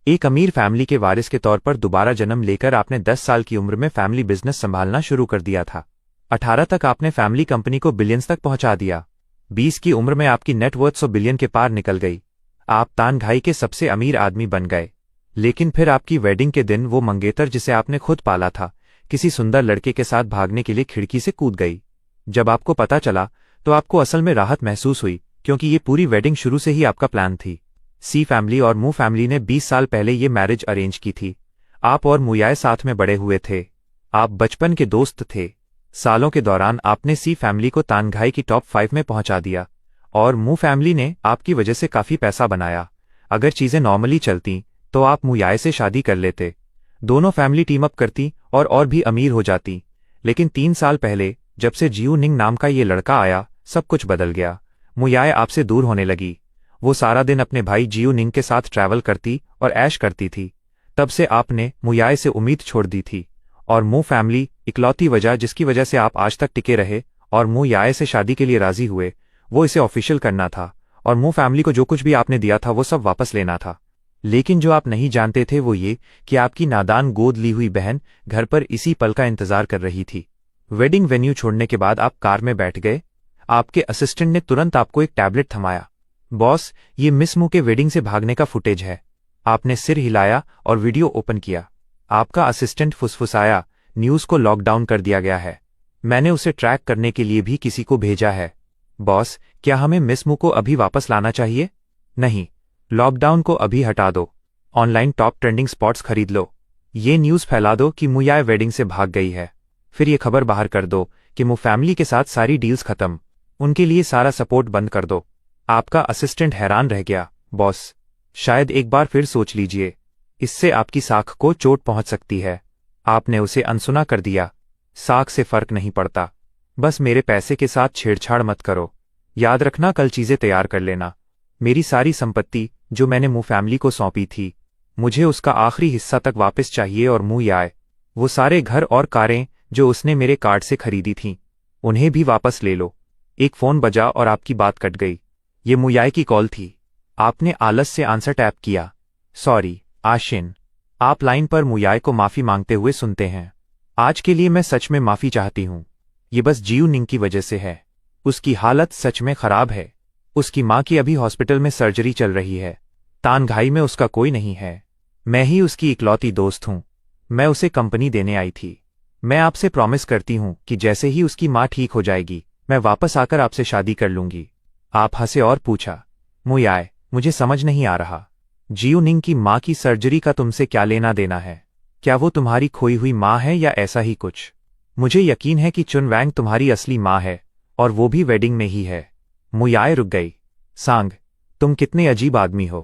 एक अमीर फैमिली के वारिस के तौर पर दोबारा जन्म लेकर आपने 10 साल की उम्र में फैमिली बिजनेस संभालना शुरू कर दिया था। 18 तक आपने फैमिली कंपनी को बिलियंस तक पहुंचा दिया। 20 की उम्र में आपकी नेटवर्थ 100 बिलियन के पार निकल गई। आप तानघाई के सबसे अमीर आदमी बन गए। लेकिन फिर आपकी वेडिंग के दिन वो मंगेतर जिसे आपने खुद पाला था, किसी सुंदर लड़के के साथ भागने के लिए खिड़की से कूद गई। जब आपको पता चला तो आपको असल में राहत महसूस हुई, क्योंकि ये पूरी वेडिंग शुरू से ही आपका प्लान थी। सी फैमिली और मू फैमिली ने 20 साल पहले ये मैरिज अरेंज की थी। आप और मुयाए साथ में बड़े हुए थे। आप बचपन के दोस्त थे। सालों के दौरान आपने सी फैमिली को तानघाई की टॉप 5 में पहुंचा दिया और मू फैमिली ने आपकी वजह से काफी पैसा बनाया। अगर चीजें नॉर्मली चलती तो आप मुयाए से शादी कर लेते। दोनों फैमिली टीम अप करती और भी अमीर हो जाती। लेकिन 3 साल पहले जब से जियू निंग नाम का ये लड़का आया, सब कुछ बदल गया। मुयाए आपसे दूर होने लगी। वो सारा दिन अपने भाई जियू निंग के साथ ट्रैवल करती और ऐश करती थी। तब से आपने मुयाए से उम्मीद छोड़ दी थी और मू फैमिली इकलौती वजह जिसकी वजह से आप आज तक टिके रहे और मुयाए से शादी के लिए राजी हुए, वो इसे ऑफिशियल करना था और मू फैमिली को जो कुछ भी आपने दिया था वो सब वापस लेना था। लेकिन जो आप नहीं जानते थे वो ये कि आपकी नादान गोद ली हुई बहन घर पर इसी पल का इंतजार कर रही थी। वेडिंग वेन्यू छोड़ने के बाद आप कार में बैठ गए। आपके असिस्टेंट ने तुरंत आपको एक टैबलेट थमाया। बॉस, ये मिस मू के वेडिंग से भागने का फुटेज है। आपने सिर हिलाया और वीडियो ओपन किया। आपका असिस्टेंट फुसफुसाया, न्यूज़ को लॉकडाउन कर दिया गया है। मैंने उसे ट्रैक करने के लिए भी किसी को भेजा है। बॉस, क्या हमें मिस मू को अभी वापस लाना चाहिए? नहीं, लॉकडाउन को अभी हटा दो। ऑनलाइन टॉप ट्रेंडिंग स्पॉट्स खरीद लो। ये न्यूज़ फैला दो कि मुयाए वेडिंग से भाग गई है। फिर ये खबर बाहर कर दो कि मू फैमिली के साथ सारी डील्स खत्म। उनके लिए सारा सपोर्ट बंद कर दो। आपका असिस्टेंट हैरान रह गया। बॉस, शायद एक बार फिर सोच लीजिए। इससे आपकी साख को चोट पहुंच सकती है। आपने उसे अनसुना कर दिया। साख से फर्क नहीं पड़ता। बस मेरे पैसे के साथ छेड़छाड़ मत करो। याद रखना, कल चीजें तैयार कर लेना। मेरी सारी संपत्ति जो मैंने मू फैमिली को सौंपी थी, मुझे उसका आखिरी हिस्सा तक वापस चाहिए और मुयाए वो सारे घर और कारें जो उसने मेरे कार्ड से खरीदी थीं, उन्हें भी वापस ले लो। एक फोन बजा और आपकी बात कट गई। ये मुयाए की कॉल थी। आपने आलस से आंसर टैप किया। सॉरी आशिन। आप लाइन पर मुयाए को माफी मांगते हुए सुनते हैं। आज के लिए मैं सच में माफी चाहती हूँ। ये बस जियू निंग की वजह से है। उसकी हालत सच में खराब है। उसकी माँ की अभी हॉस्पिटल में सर्जरी चल रही है। तानघाई में उसका कोई नहीं है। मैं ही उसकी इकलौती दोस्त हूँ। मैं उसे कंपनी देने आई थी। मैं आपसे प्रॉमिस करती हूँ कि जैसे ही उसकी माँ ठीक हो जाएगी, मैं वापस आकर आपसे शादी कर लूंगी। आप हंसे और पूछा, मुयाए, मुझे समझ नहीं आ रहा। जियू निंग की माँ की सर्जरी का तुमसे क्या लेना देना है? क्या वो तुम्हारी खोई हुई माँ है या ऐसा ही कुछ? मुझे यकीन है कि चुन वैंग तुम्हारी असली माँ है और वो भी वेडिंग में ही है। मुयाए रुक गई। सांग, तुम कितने अजीब आदमी हो।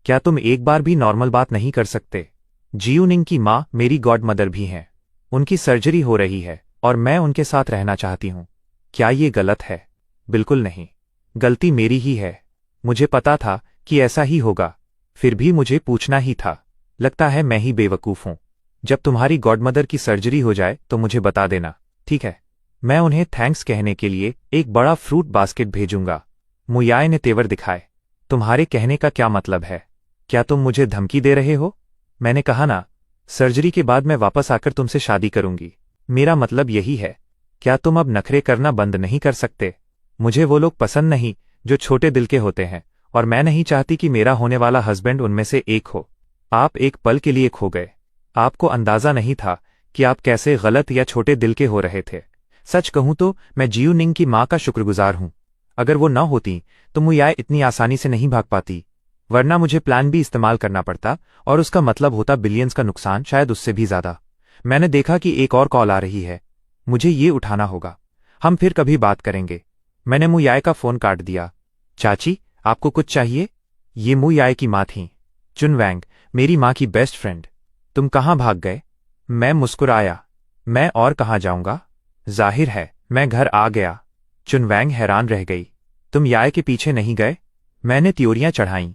क्या तुम एक बार भी नॉर्मल बात नहीं कर सकते? जियू निंग की माँ मेरी गॉड मदर भी हैं। उनकी सर्जरी हो रही है और मैं उनके साथ रहना चाहती हूँ। क्या ये गलत है? बिल्कुल नहीं। गलती मेरी ही है। मुझे पता था कि ऐसा ही होगा, फिर भी मुझे पूछना ही था। लगता है मैं ही बेवकूफ़ हूँ। जब तुम्हारी गॉडमदर की सर्जरी हो जाए तो मुझे बता देना, ठीक है? मैं उन्हें थैंक्स कहने के लिए एक बड़ा फ्रूट बास्केट भेजूंगा। मुयाए ने तेवर दिखाए। तुम्हारे कहने का क्या मतलब है? क्या तुम मुझे धमकी दे रहे हो? मैंने कहा ना, सर्जरी के बाद मैं वापस आकर तुमसे शादी करूंगी। मेरा मतलब यही है। क्या तुम अब नखरे करना बंद नहीं कर सकते? मुझे वो लोग पसंद नहीं जो छोटे दिल के होते हैं और मैं नहीं चाहती कि मेरा होने वाला हस्बैंड उनमें से एक हो। आप एक पल के लिए खो गए। आपको अंदाजा नहीं था कि आप कैसे गलत या छोटे दिल के हो रहे थे। सच कहूं तो मैं जियू निंग की माँ का शुक्रगुजार हूं। अगर वो न होती तो मुयाए इतनी आसानी से नहीं भाग पाती, वरना मुझे प्लान भी इस्तेमाल करना पड़ता और उसका मतलब होता बिलियंस का नुकसान, शायद उससे भी ज्यादा। मैंने देखा कि एक और कॉल आ रही है। मुझे ये उठाना होगा। हम फिर कभी बात करेंगे। मैंने मुयाए का फोन काट दिया। चाची, आपको कुछ चाहिए? ये मुयाए की माँ थीं। चुन वैंग, मेरी माँ की बेस्ट फ्रेंड। तुम कहाँ भाग गए? मैं मुस्कुराया। मैं और कहाँ जाऊंगा? जाहिर है मैं घर आ गया। चुन वैंग हैरान रह गई। तुम याए के पीछे नहीं गए? मैंने त्योरियां चढ़ाईं।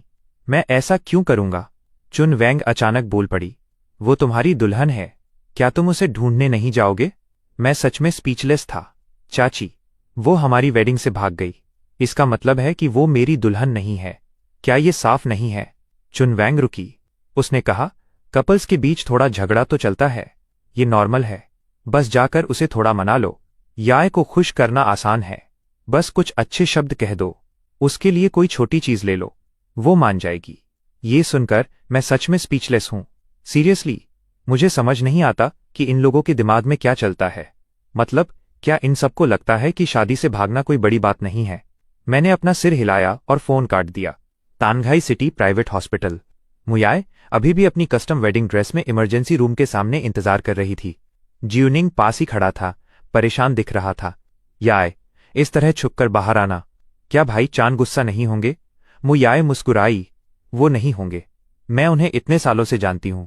मैं ऐसा क्यों करूंगा? चुन वैंग अचानक बोल पड़ी। वो तुम्हारी दुल्हन है। क्या तुम उसे ढूंढने नहीं जाओगे? मैं सच में स्पीचलेस था। चाची, वो हमारी वेडिंग से भाग गई। इसका मतलब है कि वो मेरी दुल्हन नहीं है। क्या ये साफ नहीं है? चुन वैंग रुकी। उसने कहा, कपल्स के बीच थोड़ा झगड़ा तो चलता है, ये नॉर्मल है। बस जाकर उसे थोड़ा मना लो। याय को खुश करना आसान है, बस कुछ अच्छे शब्द कह दो, उसके लिए कोई छोटी चीज ले लो, वो मान जाएगी। ये सुनकर मैं सच में स्पीचलेस हूं। सीरियसली, मुझे समझ नहीं आता कि इन लोगों के दिमाग में क्या चलता है। मतलब, क्या इन सबको लगता है कि शादी से भागना कोई बड़ी बात नहीं है? मैंने अपना सिर हिलाया और फोन काट दिया। तानघाई सिटी प्राइवेट हॉस्पिटल। मुयाय अभी भी अपनी कस्टम वेडिंग ड्रेस में इमरजेंसी रूम के सामने इंतजार कर रही थी। जियूनिंग पास ही खड़ा था, परेशान दिख रहा था। याय, इस तरह छुपकर बाहर आना। क्या भाई चांद गुस्सा नहीं होंगे? मुयाय मुस्कुराई। वो नहीं होंगे। मैं उन्हें इतने सालों से जानती हूं।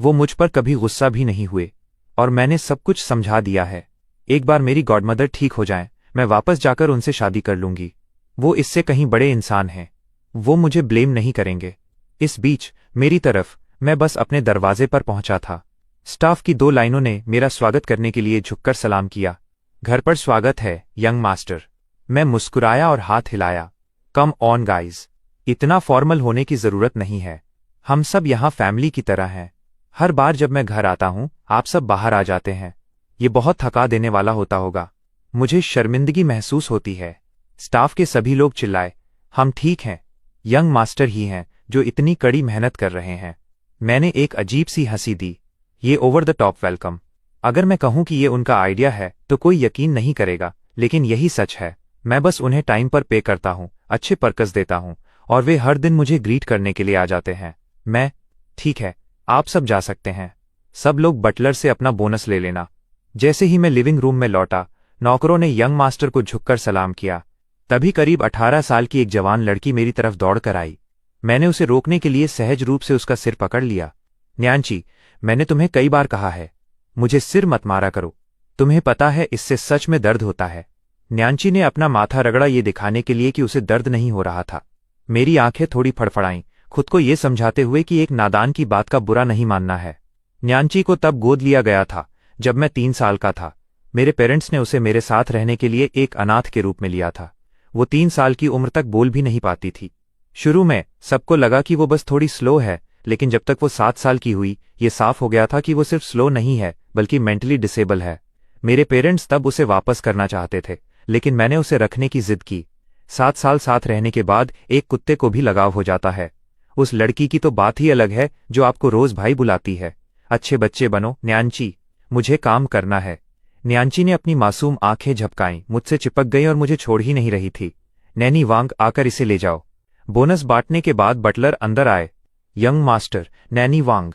वो मुझ पर कभी गुस्सा भी नहीं हुए, और मैंने सब कुछ समझा दिया है। एक बार मेरी गॉडमदर ठीक हो जाएं, मैं वापस जाकर उनसे शादी कर लूंगी। वो इससे कहीं बड़े इंसान हैं। वो मुझे ब्लेम नहीं करेंगे। इस बीच मेरी तरफ मैं बस अपने दरवाजे पर पहुंचा था। स्टाफ की 2 लाइनों ने मेरा स्वागत करने के लिए झुककर सलाम किया। घर पर स्वागत है, यंग मास्टर। मैं मुस्कुराया और हाथ हिलाया। कम ऑन गाइज, इतना फॉर्मल होने की जरूरत नहीं है। हम सब यहाँ फैमिली की तरह हैं। हर बार जब मैं घर आता हूँ, आप सब बाहर आ जाते हैं। ये बहुत थका देने वाला होता होगा। मुझे शर्मिंदगी महसूस होती है। स्टाफ के सभी लोग चिल्लाए, हम ठीक हैं, यंग मास्टर ही हैं जो इतनी कड़ी मेहनत कर रहे हैं। मैंने एक अजीब सी हंसी दी। ये ओवर द टॉप वेलकम। अगर मैं कहूं कि ये उनका आइडिया है तो कोई यकीन नहीं करेगा, लेकिन यही सच है। मैं बस उन्हें टाइम पर पे करता हूं, अच्छे पर्कस देता हूं, और वे हर दिन मुझे ग्रीट करने के लिए आ जाते हैं। मैं, ठीक है, आप सब जा सकते हैं। सब लोग बटलर से अपना बोनस ले लेना। जैसे ही मैं लिविंग रूम में लौटा, नौकरों ने यंग मास्टर को झुककर सलाम किया। तभी करीब 18 साल की एक जवान लड़की मेरी तरफ दौड़ कर आई। मैंने उसे रोकने के लिए सहज रूप से उसका सिर पकड़ लिया। न्यांची, मैंने तुम्हें कई बार कहा है, मुझे सिर मत मारा करो। तुम्हें पता है इससे सच में दर्द होता है। न्यांची ने अपना माथा रगड़ा ये दिखाने के लिए कि उसे दर्द नहीं हो रहा था। मेरी आंखें थोड़ी फड़फड़ाईं, खुद को ये समझाते हुए कि एक नादान की बात का बुरा नहीं मानना है। न्यांची को तब गोद लिया गया था जब मैं 3 साल का था। मेरे पेरेंट्स ने उसे मेरे साथ रहने के लिए एक अनाथ के रूप में लिया था। वो 3 साल की उम्र तक बोल भी नहीं पाती थी। शुरू में सबको लगा कि वो बस थोड़ी स्लो है, लेकिन जब तक वो 7 साल की हुई, ये साफ हो गया था कि वो सिर्फ स्लो नहीं है बल्कि मेंटली डिसेबल है। मेरे पेरेंट्स तब उसे वापस करना चाहते थे, लेकिन मैंने उसे रखने की जिद की। 7 साल साथ रहने के बाद एक कुत्ते को भी लगाव हो जाता है। उस लड़की की तो बात ही अलग है जो आपको रोज भाई बुलाती है। अच्छे बच्चे बनो न्यांची, मुझे काम करना है। न्यांची ने अपनी मासूम आंखें झपकाईं, मुझसे चिपक गई और मुझे छोड़ ही नहीं रही थी। नैनी वांग, आकर इसे ले जाओ। बोनस बांटने के बाद बटलर अंदर आए। यंग मास्टर, नैनी वांग।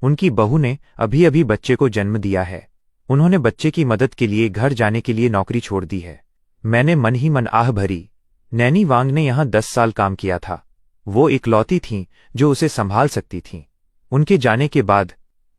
उनकी बहू ने अभी अभी बच्चे को जन्म दिया है। उन्होंने बच्चे की मदद के लिए घर जाने के लिए नौकरी छोड़ दी है। मैंने मन ही मन आह भरी। नैनी वांग ने यहां 10 साल काम किया था। वो इकलौती थीं जो उसे संभाल सकती थीं। उनके जाने के बाद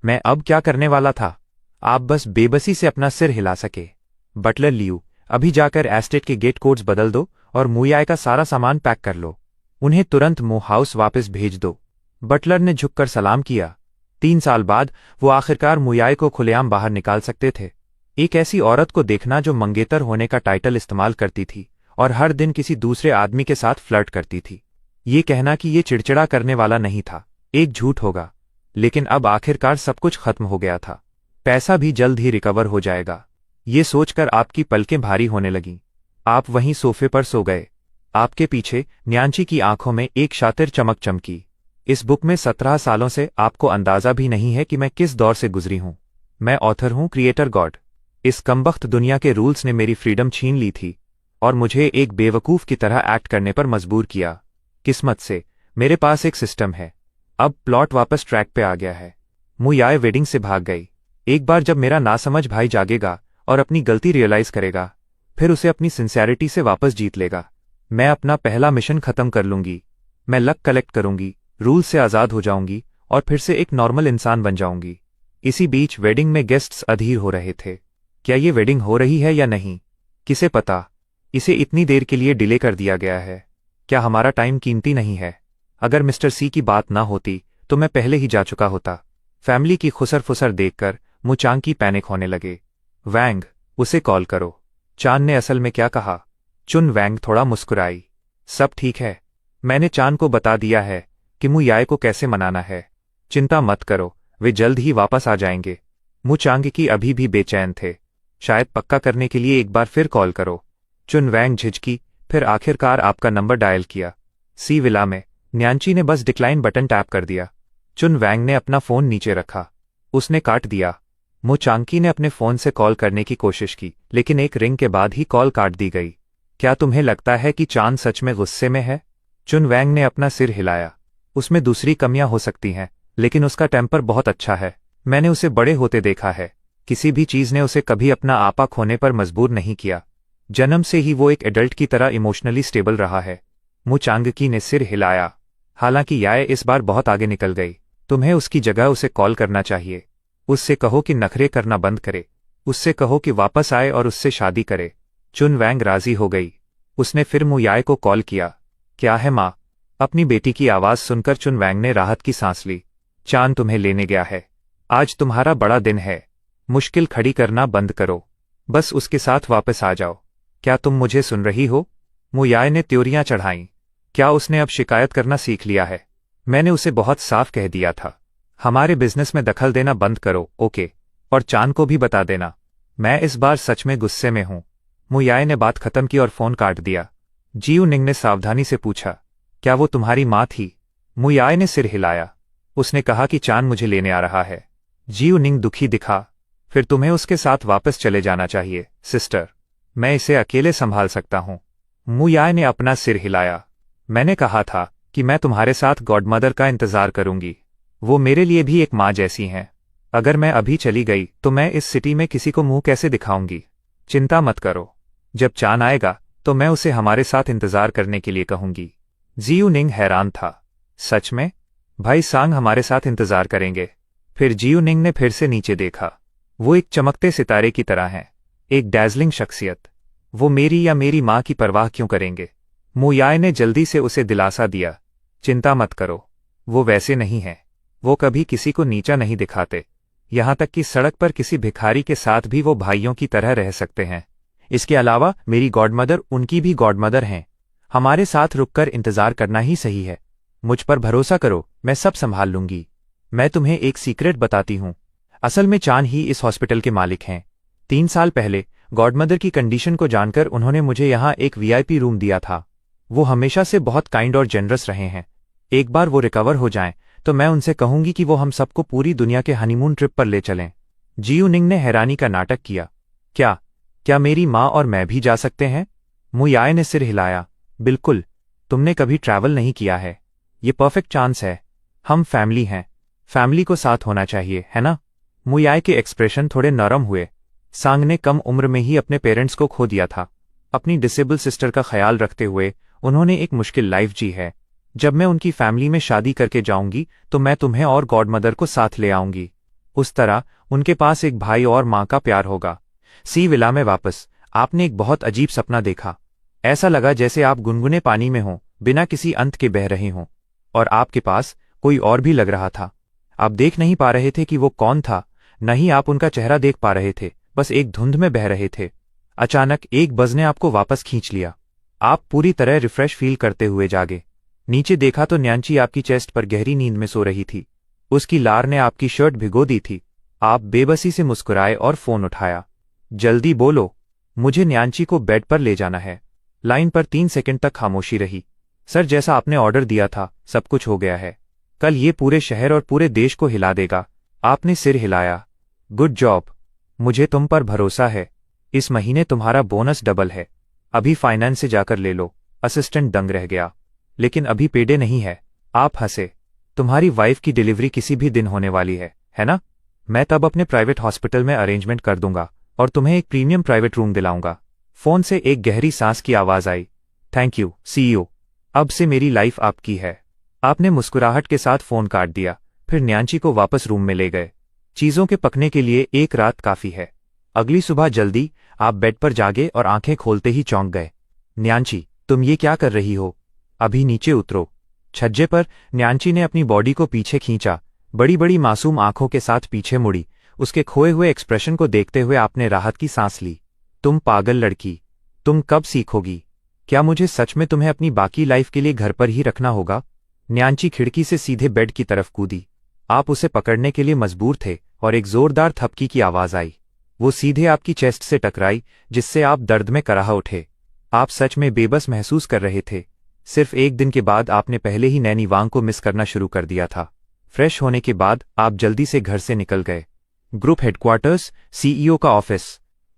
मैं अब क्या करने वाला था? आप बस बेबसी से अपना सिर हिला सके। बटलर लियू, अभी जाकर एस्टेट के गेट कोड्स बदल दो और मुयाय का सारा सामान पैक कर लो। उन्हें तुरंत मो हाउस वापस भेज दो। बटलर ने झुककर सलाम किया। 3 साल बाद वो आखिरकार मुयाय को खुलेआम बाहर निकाल सकते थे। एक ऐसी औरत को देखना जो मंगेतर होने का टाइटल इस्तेमाल करती थी और हर दिन किसी दूसरे आदमी के साथ फ्लर्ट करती थी। ये कहना कि ये चिड़चिड़ा करने वाला नहीं था, एक झूठ होगा। लेकिन अब आखिरकार सब कुछ खत्म हो गया था। पैसा भी जल्द ही रिकवर हो जाएगा। ये सोचकर आपकी पलकें भारी होने लगीं। आप वहीं सोफे पर सो गए। आपके पीछे न्यांची की आंखों में एक शातिर चमक चमकी। इस बुक में 17 सालों से आपको अंदाजा भी नहीं है कि मैं किस दौर से गुजरी हूं। मैं ऑथर हूं, क्रिएटर गॉड। इस कमबख्त दुनिया के रूल्स ने मेरी फ्रीडम छीन ली थी और मुझे एक बेवकूफ की तरह एक्ट करने पर मजबूर किया। किस्मत से मेरे पास एक सिस्टम है। अब प्लॉट वापस ट्रैक पे आ गया है। मुयाय वेडिंग से भाग गई। एक बार जब मेरा नासमझ भाई जागेगा और अपनी गलती रियलाइज करेगा, फिर उसे अपनी सिंसियरिटी से वापस जीत लेगा। मैं अपना पहला मिशन खत्म कर लूंगी। मैं लक कलेक्ट करूंगी, रूल से आजाद हो जाऊंगी और फिर से एक नॉर्मल इंसान बन जाऊंगी। इसी बीच वेडिंग में गेस्ट्स अधीर हो रहे थे। क्या ये वेडिंग हो रही है या नहीं, किसे पता। इसे इतनी देर के लिए डिले कर दिया गया है। क्या हमारा टाइम कीमती नहीं है? अगर मिस्टर सी की बात ना होती तो मैं पहले ही जा चुका होता। फैमिली की खुसर फुसर देखकर मुचांग की पैनिक होने लगे। वैंग, उसे कॉल करो। चांद ने असल में क्या कहा? चुन वैंग थोड़ा मुस्कुराई। सब ठीक है। मैंने चांद को बता दिया है कि मुयाय को कैसे मनाना है। चिंता मत करो, वे जल्द ही वापस आ जाएंगे। मु चांगकी अभी भी बेचैन थे। शायद पक्का करने के लिए एक बार फिर कॉल करो। चुन वैंग झिझकी, फिर आखिरकार आपका नंबर डायल किया। सी विला में न्यांची ने बस डिक्लाइन बटन टैप कर दिया। चुन वैंग ने अपना फोन नीचे रखा। उसने काट दिया। मु चांगकी ने अपने फोन से कॉल करने की कोशिश की, लेकिन एक रिंग के बाद ही कॉल काट दी गई। क्या तुम्हें लगता है कि चांद सच में गुस्से में है? चुन वैंग ने अपना सिर हिलाया। उसमें दूसरी कमियां हो सकती हैं, लेकिन उसका टेम्पर बहुत अच्छा है। मैंने उसे बड़े होते देखा है। किसी भी चीज ने उसे कभी अपना आपा खोने पर मजबूर नहीं किया। जन्म से ही वो एक एडल्ट की तरह इमोशनली स्टेबल रहा है। मु चांगकी ने सिर हिलाया। हालांकि याय इस बार बहुत आगे निकल गई। तुम्हें उसकी जगह उसे कॉल करना चाहिए। उससे कहो कि नखरे करना बंद करे। उससे कहो कि वापस आए और उससे शादी करे। चुन वैंग राजी हो गई। उसने फिर मु याय को कॉल किया। क्या है माँ? अपनी बेटी की आवाज सुनकर चुन वैंग ने राहत की सांस ली। चांद तुम्हें लेने गया है। आज तुम्हारा बड़ा दिन है। मुश्किल खड़ी करना बंद करो। बस उसके साथ वापस आ जाओ। क्या तुम मुझे सुन रही हो? मु याय ने त्योरियां चढ़ाईं। क्या उसने अब शिकायत करना सीख लिया है? मैंने उसे बहुत साफ कह दिया था। हमारे बिजनेस में दखल देना बंद करो, ओके? और चांद को भी बता देना। मैं इस बार सच में गुस्से में हूं। मु याय ने बात खत्म की और फोन काट दिया। जियू निंग ने सावधानी से पूछा, क्या वो तुम्हारी माँ थी? मु याय ने सिर हिलाया। उसने कहा कि चांद मुझे लेने आ रहा है। जियू निंग दुखी दिखा। फिर तुम्हें उसके साथ वापस चले जाना चाहिए, सिस्टर। मैं इसे अकेले संभाल सकता हूं। मु याय ने अपना सिर हिलाया। मैंने कहा था कि मैं तुम्हारे साथ गॉडमदर का इंतजार करूंगी। वो मेरे लिए भी एक माँ जैसी हैं। अगर मैं अभी चली गई तो मैं इस सिटी में किसी को मुंह कैसे दिखाऊंगी? चिंता मत करो। जब चांद आएगा तो मैं उसे हमारे साथ इंतजार करने के लिए कहूंगी। जियू निंग हैरान था। सच में? भाई सांग हमारे साथ इंतजार करेंगे? फिर जियू निंग ने फिर से नीचे देखा। वो एक चमकते सितारे की तरह हैं, एक डैज़लिंग शख्सियत। वो मेरी या मेरी माँ की परवाह क्यों करेंगे? मु याय ने जल्दी से उसे दिलासा दिया। चिंता मत करो। वो वैसे नहीं है। वो कभी किसी को नीचा नहीं दिखाते। यहां तक कि सड़क पर किसी भिखारी के साथ भी वो भाइयों की तरह रह सकते हैं। इसके अलावा मेरी गॉडमदर उनकी भी गॉडमदर हैं। हमारे साथ रुककर इंतजार करना ही सही है। मुझ पर भरोसा करो, मैं सब संभाल लूंगी। मैं तुम्हें एक सीक्रेट बताती हूँ। असल में चांद ही इस हॉस्पिटल के मालिक हैं। 3 साल पहले गॉडमदर की कंडीशन को जानकर उन्होंने मुझे यहाँ एक वीआईपी रूम दिया था। वो हमेशा से बहुत काइंड और जेनरस रहे हैं। एक बार वो रिकवर हो जाएं तो मैं उनसे कहूंगी कि वो हम सबको पूरी दुनिया के हनीमून ट्रिप पर ले चलें। जियू निंग ने हैरानी का नाटक किया। क्या मेरी माँ और मैं भी जा सकते हैं? मु याय ने सिर हिलाया। बिल्कुल। तुमने कभी ट्रैवल नहीं किया है। ये परफेक्ट चांस है। हम फैमिली हैं। फैमिली को साथ होना चाहिए, है ना? मु याय के एक्सप्रेशन थोड़े नरम हुए। सांग ने कम उम्र में ही अपने पेरेंट्स को खो दिया था। अपनी डिसेबल सिस्टर का ख्याल रखते हुए उन्होंने एक मुश्किल लाइफ जी है। जब मैं उनकी फैमिली में शादी करके जाऊंगी तो मैं तुम्हें और गॉडमदर को साथ ले आऊंगी। उस तरह उनके पास एक भाई और माँ का प्यार होगा। सी विला में वापस आपने एक बहुत अजीब सपना देखा। ऐसा लगा जैसे आप गुनगुने पानी में हों, बिना किसी अंत के बह रहे हों। और आपके पास कोई और भी लग रहा था। आप देख नहीं पा रहे थे कि वो कौन था, न ही आप उनका चेहरा देख पा रहे थे, बस एक धुंध में बह रहे थे। अचानक एक बज ने आपको वापस खींच लिया। आप पूरी तरह रिफ्रेश फील करते हुए जागे। नीचे देखा तो न्यांची आपकी चेस्ट पर गहरी नींद में सो रही थी। उसकी लार ने आपकी शर्ट भिगो दी थी। आप बेबसी से मुस्कुराए और फोन उठाया। जल्दी बोलो, मुझे न्यांची को बेड पर ले जाना है। लाइन पर 3 सेकंड तक खामोशी रही। सर, जैसा आपने ऑर्डर दिया था सब कुछ हो गया है। कल ये पूरे शहर और पूरे देश को हिला देगा। आपने सिर हिलाया। Good job. मुझे तुम पर भरोसा है। इस महीने तुम्हारा बोनस डबल है। अभी फाइनेंस से जाकर ले लो। असिस्टेंट दंग रह गया। लेकिन अभी पेडे नहीं है। आप हंसे। तुम्हारी वाइफ की डिलीवरी किसी भी दिन होने वाली है ना? मैं तब अपने प्राइवेट हॉस्पिटल में अरेंजमेंट कर दूंगा और तुम्हें एक प्रीमियम प्राइवेट रूम दिलाऊंगा। फोन से एक गहरी सांस की आवाज आई। Thank you CEO. अब से मेरी लाइफ आपकी है। आपने मुस्कुराहट के साथ फोन काट दिया। फिर न्यांची को वापस रूम में ले गए। चीजों के पकने के लिए एक रात काफी है। अगली सुबह जल्दी आप बेड पर जागे और आंखें खोलते ही चौंक गए। न्यांची, तुम ये क्या कर रही हो? अभी नीचे उतरो। छज्जे पर न्यांची ने अपनी बॉडी को पीछे खींचा। बड़ी बड़ी मासूम आंखों के साथ पीछे मुड़ी। उसके खोए हुए एक्सप्रेशन को देखते हुए आपने राहत की सांस ली। तुम पागल लड़की, तुम कब सीखोगी? क्या मुझे सच में तुम्हें अपनी बाकी लाइफ के लिए घर पर ही रखना होगा? न्यांची खिड़की से सीधे बेड की तरफ कूदी। आप उसे पकड़ने के लिए मजबूर थे और एक जोरदार थपकी की आवाज आई। वो सीधे आपकी चेस्ट से टकराई, जिससे आप दर्द में कराह उठे। आप सच में बेबस महसूस कर रहे थे। सिर्फ एक दिन के बाद आपने पहले ही नैनी वांग को मिस करना शुरू कर दिया था। फ्रेश होने के बाद आप जल्दी से घर से निकल गए। ग्रुप हेडक्वार्टर्स, सीईओ का ऑफिस।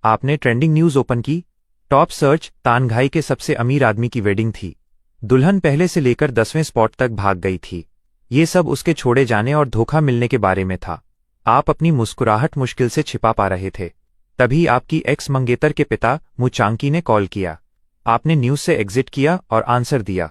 आपने ट्रेंडिंग न्यूज ओपन की। टॉप सर्च, तानघाई के सबसे अमीर आदमी की वेडिंग थी। दुल्हन पहले से लेकर 10वें स्पॉट तक भाग गई थी। ये सब उसके छोड़े जाने और धोखा मिलने के बारे में था। आप अपनी मुस्कुराहट मुश्किल से छिपा पा रहे थे। तभी आपकी एक्स मंगेतर के पिता मु चांकी ने कॉल किया। आपने न्यूज से एग्जिट किया और आंसर दिया।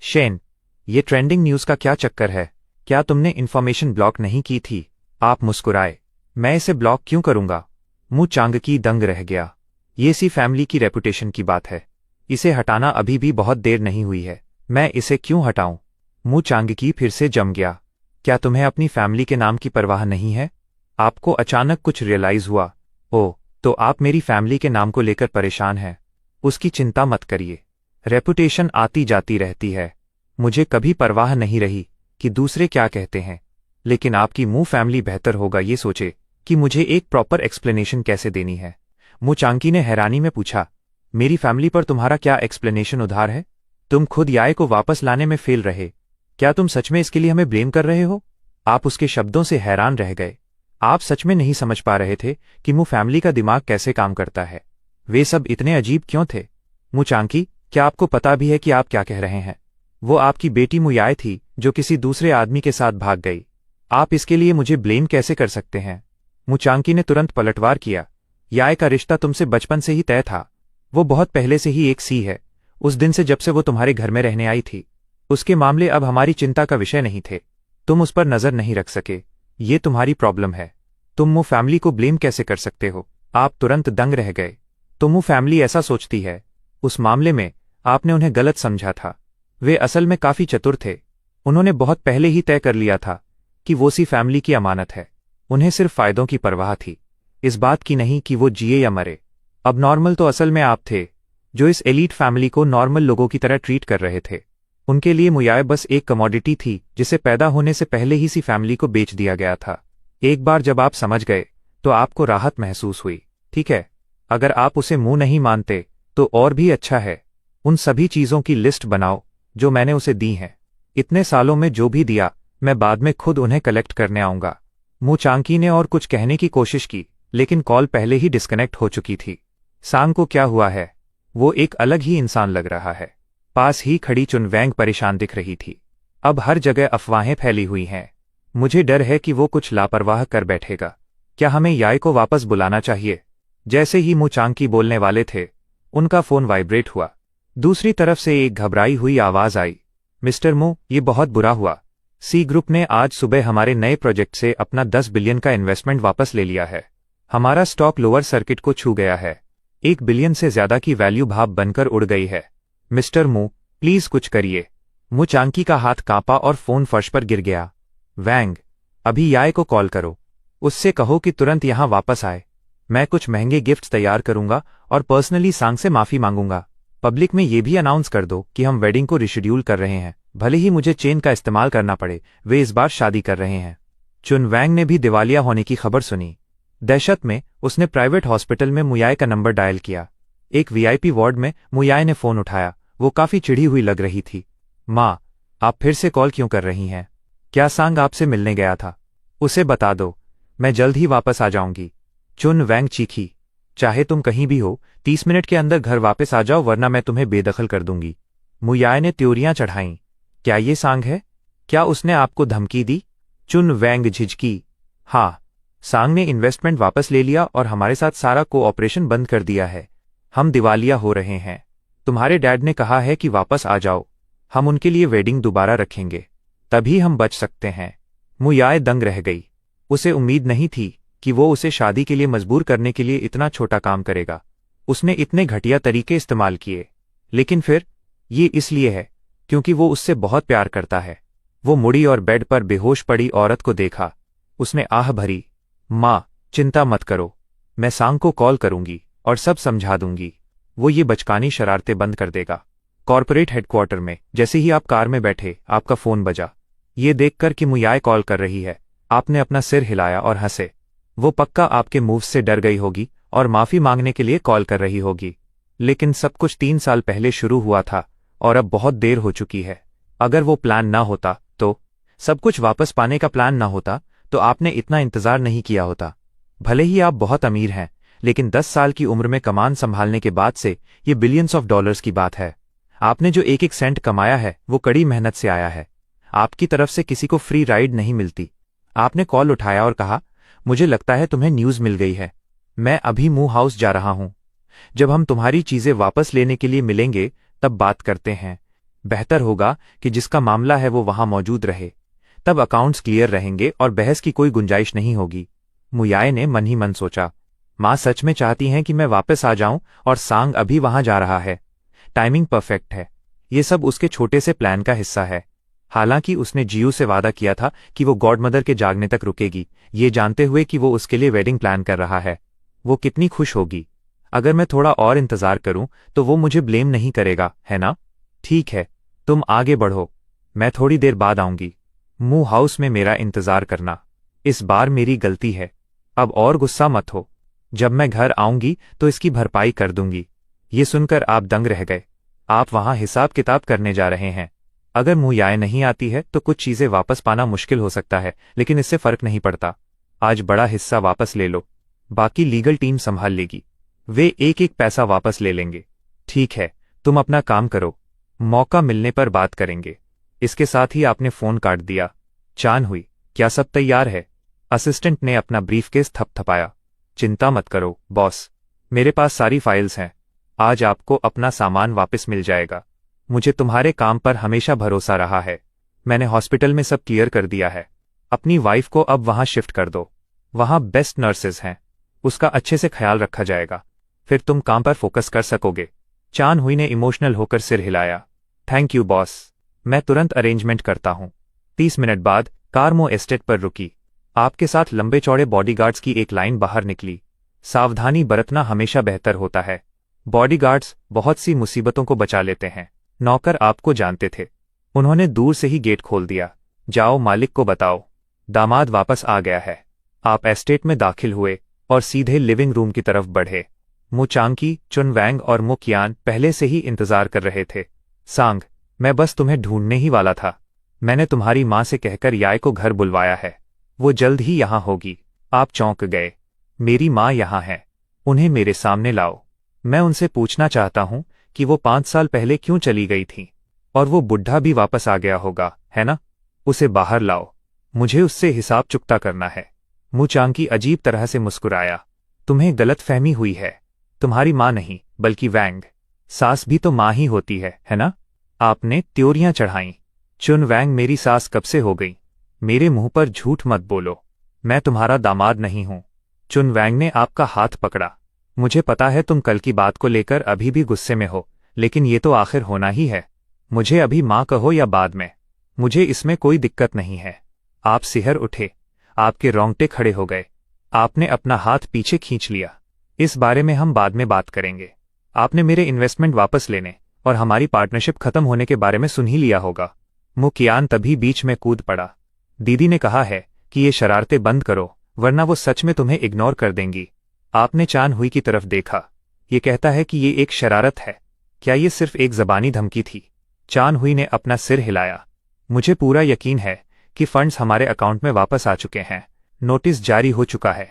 शेन, ये ट्रेंडिंग न्यूज का क्या चक्कर है? क्या तुमने इन्फॉर्मेशन ब्लॉक नहीं की थी? आप मुस्कुराए। मैं इसे ब्लॉक क्यों करूंगा? मु चांगकी दंग रह गया। ये सी फैमिली की रेपुटेशन की बात है। इसे हटाना अभी भी बहुत देर नहीं हुई है। मैं इसे क्यों हटाऊं? मु चांगकी फिर से जम गया। क्या तुम्हें अपनी फैमिली के नाम की परवाह नहीं है? आपको अचानक कुछ रियलाइज हुआ। ओह, तो आप मेरी फैमिली के नाम को लेकर परेशान हैं। उसकी चिंता मत करिए। रेपुटेशन आती जाती रहती है। मुझे कभी परवाह नहीं रही कि दूसरे क्या कहते हैं, लेकिन आपकी मु फैमिली बेहतर होगा ये सोचे कि मुझे एक प्रॉपर एक्सप्लेनेशन कैसे देनी है। मु चांकी ने हैरानी में पूछा, मेरी फैमिली पर तुम्हारा क्या एक्सप्लेनेशन उधार है? तुम खुद याय को वापस लाने में फेल रहे। क्या तुम सच में इसके लिए हमें ब्लेम कर रहे हो? आप उसके शब्दों से हैरान रह गए। आप सच में नहीं समझ पा रहे थे कि मु फैमिली का दिमाग कैसे काम करता है। वे सब इतने अजीब क्यों थे? मु चांकी, क्या आपको पता भी है कि आप क्या कह रहे हैं? वो आपकी बेटी मुयाय थी जो किसी दूसरे आदमी के साथ भाग गई। आप इसके लिए मुझे ब्लेम कैसे कर सकते हैं? मु चांकी ने तुरंत पलटवार किया। याय का रिश्ता तुमसे बचपन से ही तय था। वो बहुत पहले से ही एक सी है, उस दिन से जब से वो तुम्हारे घर में रहने आई थी। उसके मामले अब हमारी चिंता का विषय नहीं थे। तुम उस पर नजर नहीं रख सके। ये तुम्हारी प्रॉब्लम है। तुम मु फैमिली को ब्लेम कैसे कर सकते हो? आप तुरंत दंग रह गए। तो मु फैमिली ऐसा सोचती है। उस मामले में आपने उन्हें गलत समझा था। वे असल में काफी चतुर थे। उन्होंने बहुत पहले ही तय कर लिया था कि वो सी फैमिली की अमानत है। उन्हें सिर्फ फायदों की परवाह थी, इस बात की नहीं कि वो जिए या मरे। अब नॉर्मल तो असल में आप थे, जो इस एलीट फैमिली को नॉर्मल लोगों की तरह ट्रीट कर रहे थे। उनके लिए मुयाय बस एक कमोडिटी थी जिसे पैदा होने से पहले ही सी फैमिली को बेच दिया गया था। एक बार जब आप समझ गए तो आपको राहत महसूस हुई, ठीक है? अगर आप उसे मुंह नहीं मानते तो और भी अच्छा है। उन सभी चीजों की लिस्ट बनाओ जो मैंने उसे दी हैं। इतने सालों में जो भी दिया, मैं बाद में खुद उन्हें कलेक्ट करने आऊंगा। मु चांकी ने और कुछ कहने की कोशिश की, लेकिन कॉल पहले ही डिस्कनेक्ट हो चुकी थी। सांग को क्या हुआ है? वो एक अलग ही इंसान लग रहा है। पास ही खड़ी चुनवैंग परेशान दिख रही थी। अब हर जगह अफवाहें फैली हुई हैं। मुझे डर है कि वो कुछ लापरवाह कर बैठेगा। क्या हमें याय को वापस बुलाना चाहिए? जैसे ही मु चांकी बोलने वाले थे, उनका फोन वाइब्रेट हुआ। दूसरी तरफ से एक घबराई हुई आवाज आई। मिस्टर मु, ये बहुत बुरा हुआ। सी ग्रुप ने आज सुबह हमारे नए प्रोजेक्ट से अपना 10 बिलियन का इन्वेस्टमेंट वापस ले लिया है। हमारा स्टॉक लोअर सर्किट को छू गया है। 1 बिलियन से ज्यादा की वैल्यू भाप बनकर उड़ गई है। मिस्टर मु, प्लीज कुछ करिए। मु चांकी का हाथ कांपा और फोन फर्श पर गिर गया। वैंग, अभी याय को कॉल करो। उससे कहो कि तुरंत यहां वापस आए। मैं कुछ महंगे गिफ्ट्स तैयार करूंगा और पर्सनली सांग से माफी मांगूंगा। पब्लिक में ये भी अनाउंस कर दो कि हम वेडिंग को रिशेड्यूल कर रहे हैं। भले ही मुझे चेन का इस्तेमाल करना पड़े, वे इस बार शादी कर रहे हैं। चुन वैंग ने भी दिवालिया होने की खबर सुनी। दहशत में उसने प्राइवेट हॉस्पिटल में मुयाय का नंबर डायल किया। एक वीआईपी वार्ड में मुयाय ने फोन उठाया। वो काफी चिढ़ी हुई लग रही थी। माँ, आप फिर से कॉल क्यों कर रही हैं? क्या सांग आपसे मिलने गया था? उसे बता दो, मैं जल्द ही वापस आ जाऊंगी। चुन वैंग चीखी। चाहे तुम कहीं भी हो, 30 मिनट के अंदर घर वापस आ जाओ, वरना मैं तुम्हें बेदखल कर दूंगी। मुयाय ने त्योरियां चढ़ाईं। क्या ये सांग है? क्या उसने आपको धमकी दी? चुन वैंग झिझकी। हाँ, सांग ने इन्वेस्टमेंट वापस ले लिया और हमारे साथ सारा कोऑपरेशन बंद कर दिया है। हम दिवालिया हो रहे हैं। तुम्हारे डैड ने कहा है कि वापस आ जाओ। हम उनके लिए वेडिंग दोबारा रखेंगे, तभी हम बच सकते हैं। मुयाय दंग रह गई। उसे उम्मीद नहीं थी कि वो उसे शादी के लिए मजबूर करने के लिए इतना छोटा काम करेगा। उसने इतने घटिया तरीके इस्तेमाल किए, लेकिन फिर ये इसलिए है क्योंकि वो उससे बहुत प्यार करता है। वो मुड़ी और बेड पर बेहोश पड़ी औरत को देखा। उसने आह भरी। माँ, चिंता मत करो, मैं सांग को कॉल करूंगी और सब समझा दूंगी। वो ये बचकानी शरारतें बंद कर देगा। कॉर्पोरेट हेडक्वार्टर में जैसे ही आप कार में बैठे, आपका फोन बजा। ये देखकर कि मुयाय कॉल कर रही है, आपने अपना सिर हिलाया और हंसे। वो पक्का आपके मूव से डर गई होगी और माफी मांगने के लिए कॉल कर रही होगी। लेकिन सब कुछ 3 साल पहले शुरू हुआ था और अब बहुत देर हो चुकी है। अगर वो प्लान ना होता तो, सब कुछ वापस पाने का प्लान ना होता तो आपने इतना इंतजार नहीं किया होता। भले ही आप बहुत अमीर हैं, लेकिन 10 साल की उम्र में कमान संभालने के बाद से ये बिलियंस ऑफ डॉलर्स की बात है। आपने जो एक एक सेंट कमाया है वो कड़ी मेहनत से आया है। आपकी तरफ से किसी को फ्री राइड नहीं मिलती। आपने कॉल उठाया और कहा, मुझे लगता है तुम्हें न्यूज़ मिल गई है, मैं अभी मू हाउस जा रहा हूं। जब हम तुम्हारी चीजें वापस लेने के लिए मिलेंगे तब बात करते हैं। बेहतर होगा कि जिसका मामला है वो वहां मौजूद रहे, तब अकाउंट्स क्लियर रहेंगे और बहस की कोई गुंजाइश नहीं होगी। मुयाए ने मन ही मन सोचा, माँ सच में चाहती हैं कि मैं वापस आ जाऊं और सांग अभी वहां जा रहा है। टाइमिंग परफेक्ट है। ये सब उसके छोटे से प्लान का हिस्सा है। हालांकि उसने जियू से वादा किया था कि वो गॉडमदर के जागने तक रुकेगी, ये जानते हुए कि वो उसके लिए वेडिंग प्लान कर रहा है। वो कितनी खुश होगी। अगर मैं थोड़ा और इंतजार करूं तो वो मुझे ब्लेम नहीं करेगा, है ना? ठीक है, तुम आगे बढ़ो, मैं थोड़ी देर बाद आऊंगी। मू हाउस में मेरा इंतजार करना। इस बार मेरी गलती है, अब और गुस्सा मत हो। जब मैं घर आऊंगी तो इसकी भरपाई कर दूंगी। ये सुनकर आप दंग रह गए। आप वहां हिसाब किताब करने जा रहे हैं। अगर मुयाए नहीं आती है तो कुछ चीजें वापस पाना मुश्किल हो सकता है, लेकिन इससे फर्क नहीं पड़ता। आज बड़ा हिस्सा वापस ले लो, बाकी लीगल टीम संभाल लेगी। वे एक एक पैसा वापस ले लेंगे। ठीक है, तुम अपना काम करो, मौका मिलने पर बात करेंगे। इसके साथ ही आपने फोन काट दिया। चान हुई, क्या सब तैयार है? असिस्टेंट ने अपना ब्रीफकेस थपथपाया। चिंता मत करो बॉस, मेरे पास सारी फाइल्स हैं। आज आपको अपना सामान वापस मिल जाएगा। मुझे तुम्हारे काम पर हमेशा भरोसा रहा है। मैंने हॉस्पिटल में सब क्लियर कर दिया है। अपनी वाइफ को अब वहां शिफ्ट कर दो। वहां बेस्ट नर्सेज हैं, उसका अच्छे से ख्याल रखा जाएगा। फिर तुम काम पर फोकस कर सकोगे। चान हुई ने इमोशनल होकर सिर हिलाया। थैंक यू बॉस, मैं तुरंत अरेंजमेंट करता हूं। 30 मिनट बाद कार मो एस्टेट पर रुकी। आपके साथ लंबे चौड़े बॉडीगार्ड्स की एक लाइन बाहर निकली। सावधानी बरतना हमेशा बेहतर होता है। बॉडीगार्ड्स बहुत सी मुसीबतों को बचा लेते हैं। नौकर आपको जानते थे। उन्होंने दूर से ही गेट खोल दिया। जाओ मालिक को बताओ, दामाद वापस आ गया है। आप एस्टेट में दाखिल हुए और सीधे लिविंग रूम की तरफ बढ़े। मु चांकी, चुन वैंग और मु कियान पहले से ही इंतजार कर रहे थे। सांग, मैं बस तुम्हें ढूंढने ही वाला था। मैंने तुम्हारी माँ से कहकर याय को घर बुलवाया है, वो जल्द ही यहां होगी। आप चौंक गए। मेरी माँ यहां है, उन्हें मेरे सामने लाओ। मैं उनसे पूछना चाहता हूं कि वो 5 साल पहले क्यों चली गई थी। और वो बुढ़ा भी वापस आ गया होगा, है ना? उसे बाहर लाओ, मुझे उससे हिसाब चुकता करना है। मु चांकी अजीब तरह से मुस्कुराया। तुम्हें गलतफहमी हुई है। तुम्हारी माँ नहीं, बल्कि वैंग। सास भी तो माँ ही होती है ना? आपने त्योरियां चढ़ाईं। चुन वैंग, मेरी सास कब से हो गई? मेरे मुंह पर झूठ मत बोलो, मैं तुम्हारा दामाद नहीं हूं। चुन वैंग ने आपका हाथ पकड़ा। मुझे पता है तुम कल की बात को लेकर अभी भी गुस्से में हो, लेकिन ये तो आखिर होना ही है। मुझे अभी माँ कहो या बाद में, मुझे इसमें कोई दिक्कत नहीं है। आप सिहर उठे, आपके रोंगटे खड़े हो गए। आपने अपना हाथ पीछे खींच लिया। इस बारे में हम बाद में बात करेंगे। आपने मेरे इन्वेस्टमेंट वापस लेने और हमारी पार्टनरशिप खत्म होने के बारे में सुन ही लिया होगा। मु कियान तभी बीच में कूद पड़ा। दीदी ने कहा है कि ये शरारतें बंद करो, वरना वो सच में तुम्हें इग्नोर कर देंगी। आपने चान हुई की तरफ देखा। ये कहता है कि ये एक शरारत है, क्या ये सिर्फ एक जबानी धमकी थी? चान हुई ने अपना सिर हिलाया। मुझे पूरा यकीन है कि फंड्स हमारे अकाउंट में वापस आ चुके हैं। नोटिस जारी हो चुका है।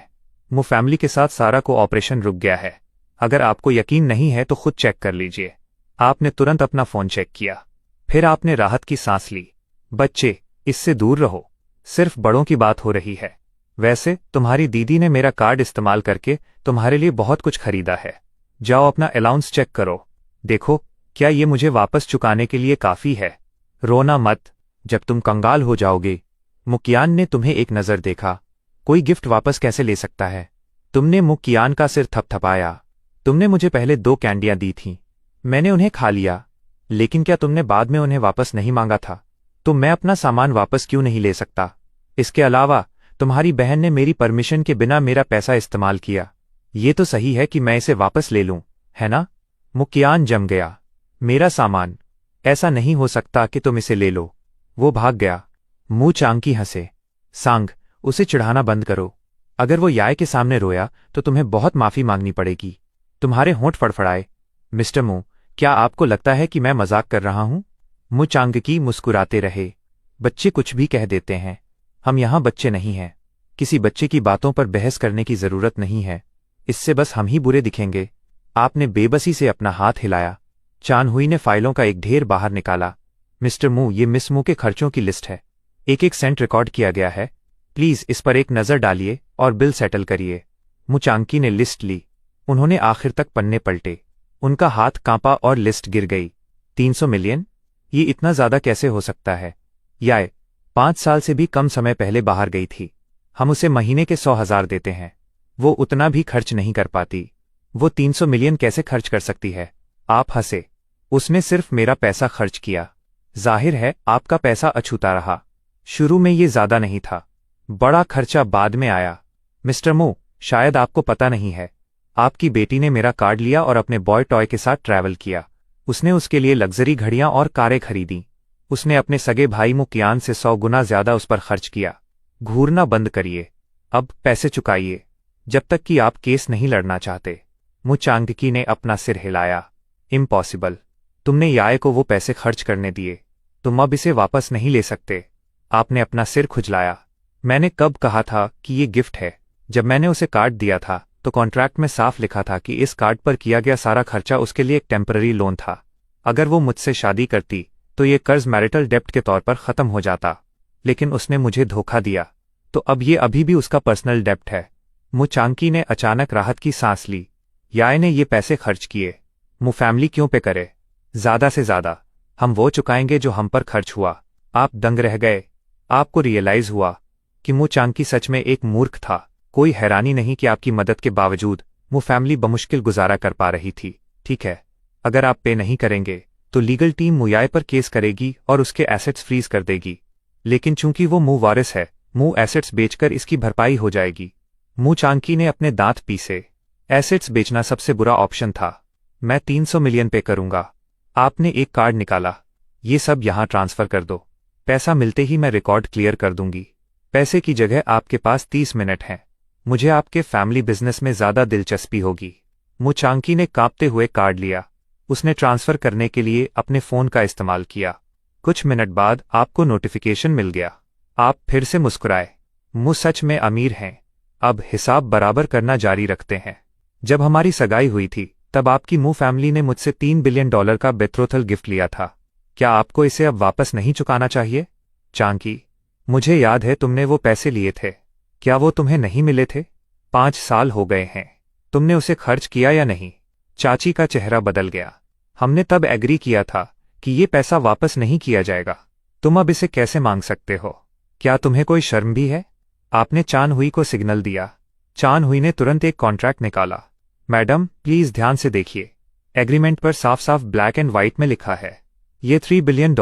मु फैमिली के साथ सारा को ऑपरेशन रुक गया है। अगर आपको यकीन नहीं है तो खुद चेक कर लीजिए। आपने तुरंत अपना फोन चेक किया। फिर आपने राहत की सांस ली। बच्चे, इससे दूर रहो, सिर्फ बड़ों की बात हो रही है। वैसे तुम्हारी दीदी ने मेरा कार्ड इस्तेमाल करके तुम्हारे लिए बहुत कुछ खरीदा है। जाओ अपना अलाउंस चेक करो, देखो क्या ये मुझे वापस चुकाने के लिए काफी है। रोना मत, जब तुम कंगाल हो जाओगे। मुकियान ने तुम्हें एक नज़र देखा। कोई गिफ्ट वापस कैसे ले सकता है? तुमने मुकियान का सिर थपथपाया। तुमने मुझे पहले 2 कैंडियां दी थीं, मैंने उन्हें खा लिया, लेकिन क्या तुमने बाद में उन्हें वापस नहीं मांगा था? तो मैं अपना सामान वापस क्यों नहीं ले सकता? इसके अलावा तुम्हारी बहन ने मेरी परमिशन के बिना मेरा पैसा इस्तेमाल किया। ये तो सही है कि मैं इसे वापस ले लूं, है ना? मुकियान जम गया। मेरा सामान? ऐसा नहीं हो सकता कि तुम इसे ले लो। वो भाग गया। मु चांकी हंसे। सांग, उसे चिढ़ाना बंद करो। अगर वो याय के सामने रोया तो तुम्हें बहुत माफी मांगनी पड़ेगी। तुम्हारे होंठ फड़फड़ाए। मिस्टर मू, क्या आपको लगता है कि मैं मजाक कर रहा हूं? मु चांगकी मुस्कुराते रहे। बच्चे कुछ भी कह देते हैं। हम यहाँ बच्चे नहीं हैं। किसी बच्चे की बातों पर बहस करने की जरूरत नहीं है। इससे बस हम ही बुरे दिखेंगे। आपने बेबसी से अपना हाथ हिलाया। चान हुई ने फाइलों का एक ढेर बाहर निकाला। मिस्टर मू, ये मिस मू के खर्चों की लिस्ट है। एक एक सेंट रिकॉर्ड किया गया है। प्लीज इस पर एक नज़र डालिए और बिल सेटल करिए। मु चांगकी ने लिस्ट ली। उन्होंने आखिर तक पन्ने पलटे। उनका हाथ कांपा और लिस्ट गिर गई। 300 मिलियन? ये इतना ज्यादा कैसे हो सकता है? याय 5 साल से भी कम समय पहले बाहर गई थी। हम उसे महीने के 100,000 देते हैं। वो उतना भी खर्च नहीं कर पाती। वो 300 मिलियन कैसे खर्च कर सकती है? आप हंसे। उसने सिर्फ मेरा पैसा खर्च किया। जाहिर है आपका पैसा अछूता रहा। शुरू में ये ज्यादा नहीं था। बड़ा खर्चा बाद में आया। मिस्टर मू, शायद आपको पता नहीं है, आपकी बेटी ने मेरा कार्ड लिया और अपने बॉय टॉय के साथ ट्रैवल किया। उसने उसके लिए लग्जरी घड़ियां और कारें खरीदी। उसने अपने सगे भाई मुकियान से 100 गुना ज्यादा उस पर खर्च किया। घूरना बंद करिए। अब पैसे चुकाइए, जब तक कि आप केस नहीं लड़ना चाहते। मु चांगकी ने अपना सिर हिलाया। इम्पॉसिबल। तुमने याय को वो पैसे खर्च करने दिए। तुम अब इसे वापस नहीं ले सकते। आपने अपना सिर खुजलाया। मैंने कब कहा था कि ये गिफ्ट है? जब मैंने उसे कार्ड दिया था तो कॉन्ट्रैक्ट में साफ लिखा था कि इस कार्ड पर किया गया सारा खर्चा उसके लिए एक टेम्पररी लोन था। अगर वो मुझसे शादी करती तो ये कर्ज मैरिटल डेप्ट के तौर पर खत्म हो जाता। लेकिन उसने मुझे धोखा दिया, तो अब ये अभी भी उसका पर्सनल डेप्ट है। मु चांगकी ने अचानक राहत की सांस ली। याय ने ये पैसे खर्च किए। मु फैमिली क्यों पे करे? ज्यादा से ज्यादा हम वो चुकाएंगे जो हम पर खर्च हुआ। आप दंग रह गए। आपको रियलाइज हुआ कि मु चांगकी सच में एक मूर्ख था। कोई हैरानी नहीं कि आपकी मदद के बावजूद मु फैमिली बमुश्किल गुजारा कर पा रही थी। ठीक है, अगर आप पे नहीं करेंगे तो लीगल टीम मुयाय पर केस करेगी और उसके एसेट्स फ्रीज कर देगी। लेकिन चूंकि वो मु वारिस है, मु एसेट्स बेचकर इसकी भरपाई हो जाएगी। मु चांगकी ने अपने दांत पीसे। एसेट्स बेचना सबसे बुरा ऑप्शन था। मैं 300 मिलियन पे करूंगा। आपने एक कार्ड निकाला। ये सब यहां ट्रांसफर कर दो। पैसा मिलते ही मैं रिकॉर्ड क्लियर कर दूंगी। पैसे की जगह आपके पास 30 मिनट हैं। मुझे आपके फैमिली बिजनेस में ज्यादा दिलचस्पी होगी। मु चांगकी ने कांपते हुए कार्ड लिया। उसने ट्रांसफर करने के लिए अपने फोन का इस्तेमाल किया। कुछ मिनट बाद आपको नोटिफिकेशन मिल गया। आप फिर से मुस्कुराए। मु सच में अमीर हैं। अब हिसाब बराबर करना जारी रखते हैं। जब हमारी सगाई हुई थी तब आपकी मु फैमिली ने मुझसे $3 बिलियन का बेथ्रोथल गिफ्ट लिया था। क्या आपको इसे अब वापस नहीं चुकाना चाहिए? चांगकी, मुझे याद है तुमने वो पैसे लिए थे। क्या वो तुम्हें नहीं मिले थे? 5 साल हो गए हैं। तुमने उसे खर्च किया या नहीं? चाची का चेहरा बदल गया। हमने तब एग्री किया था कि ये पैसा वापस नहीं किया जाएगा। तुम अब इसे कैसे मांग सकते हो? क्या तुम्हें कोई शर्म भी है? आपने चान हुई को सिग्नल दिया। चान हुई ने तुरंत एक कॉन्ट्रैक्ट निकाला। मैडम, प्लीज ध्यान से देखिए। एग्रीमेंट पर साफ साफ ब्लैक एंड व्हाइट में लिखा है। ये $3 बिलियन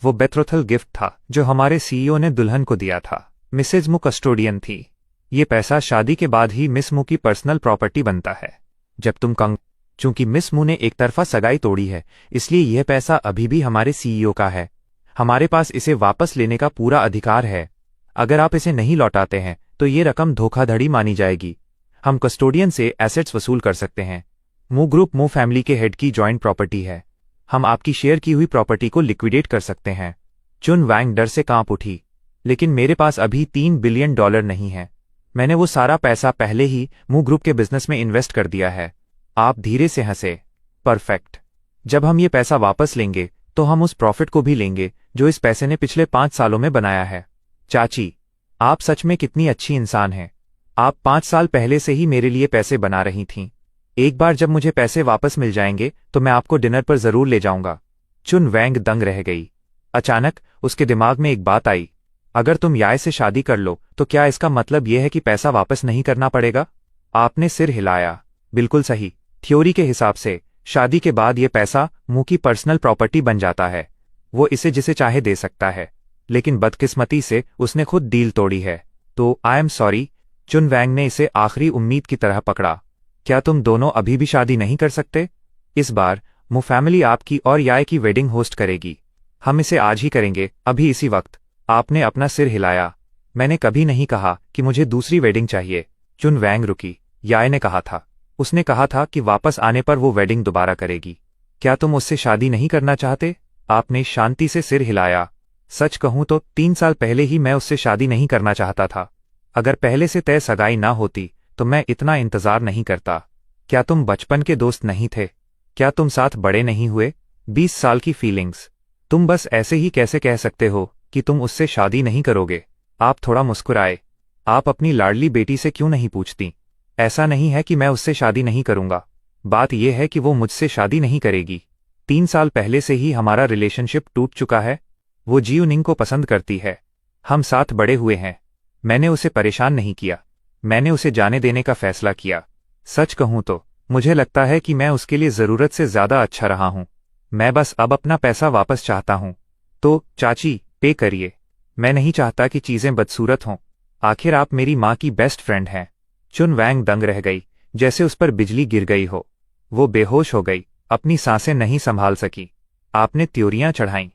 वो बेथ्रोथल गिफ्ट था जो हमारे सीईओ ने दुल्हन को दिया था। मिसेज मु कस्टोडियन थी। ये पैसा शादी के बाद ही मिस मु की पर्सनल प्रॉपर्टी बनता है। जब तुम चूंकि मिस मु ने एक तरफा सगाई तोड़ी है, इसलिए यह पैसा अभी भी हमारे सीईओ का है। हमारे पास इसे वापस लेने का पूरा अधिकार है। अगर आप इसे नहीं लौटाते हैं तो ये रकम धोखाधड़ी मानी जाएगी। हम कस्टोडियन से एसेट्स वसूल कर सकते हैं। मु ग्रुप मु फैमिली के हेड की जॉइंट प्रॉपर्टी है। हम आपकी शेयर की हुई प्रॉपर्टी को लिक्विडेट कर सकते हैं। चुन वैंग डर से कांप उठी। लेकिन मेरे पास अभी $3 बिलियन नहीं है। मैंने वो सारा पैसा पहले ही मु ग्रुप के बिजनेस में इन्वेस्ट कर दिया है। आप धीरे से हंसे। परफेक्ट। जब हम ये पैसा वापस लेंगे तो हम उस प्रॉफिट को भी लेंगे जो इस पैसे ने पिछले 5 सालों में बनाया है। चाची, आप सच में कितनी अच्छी इंसान हैं। आप 5 साल पहले से ही मेरे लिए पैसे बना रही थीं। एक बार जब मुझे पैसे वापस मिल जाएंगे तो मैं आपको डिनर पर जरूर ले जाऊंगा। चुन वैंग दंग रह गई। अचानक उसके दिमाग में एक बात आई। अगर तुम याय से शादी कर लो तो क्या इसका मतलब यह है कि पैसा वापस नहीं करना पड़ेगा? आपने सिर हिलाया। बिल्कुल सही। थ्योरी के हिसाब से शादी के बाद यह पैसा मु की पर्सनल प्रॉपर्टी बन जाता है। वो इसे जिसे चाहे दे सकता है। लेकिन बदकिस्मती से उसने खुद डील तोड़ी है। तो आई एम सॉरी। चुन वैंग ने इसे आखिरी उम्मीद की तरह पकड़ा। क्या तुम दोनों अभी भी शादी नहीं कर सकते? इस बार मु फैमिली आपकी और याय की वेडिंग होस्ट करेगी। हम इसे आज ही करेंगे, अभी इसी वक्त। आपने अपना सिर हिलाया। मैंने कभी नहीं कहा कि मुझे दूसरी वेडिंग चाहिए। चुन वैंग रुकी। याय ने कहा था। उसने कहा था कि वापस आने पर वो वेडिंग दोबारा करेगी। क्या तुम उससे शादी नहीं करना चाहते? आपने शांति से सिर हिलाया। सच कहूं तो 3 साल पहले ही मैं उससे शादी नहीं करना चाहता था। अगर पहले से तय सगाई ना होती तो मैं इतना इंतजार नहीं करता। क्या तुम बचपन के दोस्त नहीं थे? क्या तुम साथ बड़े नहीं हुए? 20 साल की फीलिंग्स। तुम बस ऐसे ही कैसे कह सकते हो कि तुम उससे शादी नहीं करोगे? आप थोड़ा मुस्कुराए। आप अपनी लाडली बेटी से क्यों नहीं पूछती? ऐसा नहीं है कि मैं उससे शादी नहीं करूंगा। बात यह है कि वो मुझसे शादी नहीं करेगी। 3 साल पहले से ही हमारा रिलेशनशिप टूट चुका है। वो जियो निंग को पसंद करती है। हम साथ बड़े हुए हैं। मैंने उसे परेशान नहीं किया। मैंने उसे जाने देने का फैसला किया। सच कहूं तो मुझे लगता है कि मैं उसके लिए जरूरत से ज्यादा अच्छा रहा हूं। मैं बस अब अपना पैसा वापस चाहता हूं। तो चाची, पे करिए। मैं नहीं चाहता कि चीजें बदसूरत हों। आखिर आप मेरी माँ की बेस्ट फ्रेंड हैं। चुन वैंग दंग रह गई, जैसे उस पर बिजली गिर गई हो। वो बेहोश हो गई, अपनी सांसें नहीं संभाल सकी। आपने त्योरियां चढ़ाईं।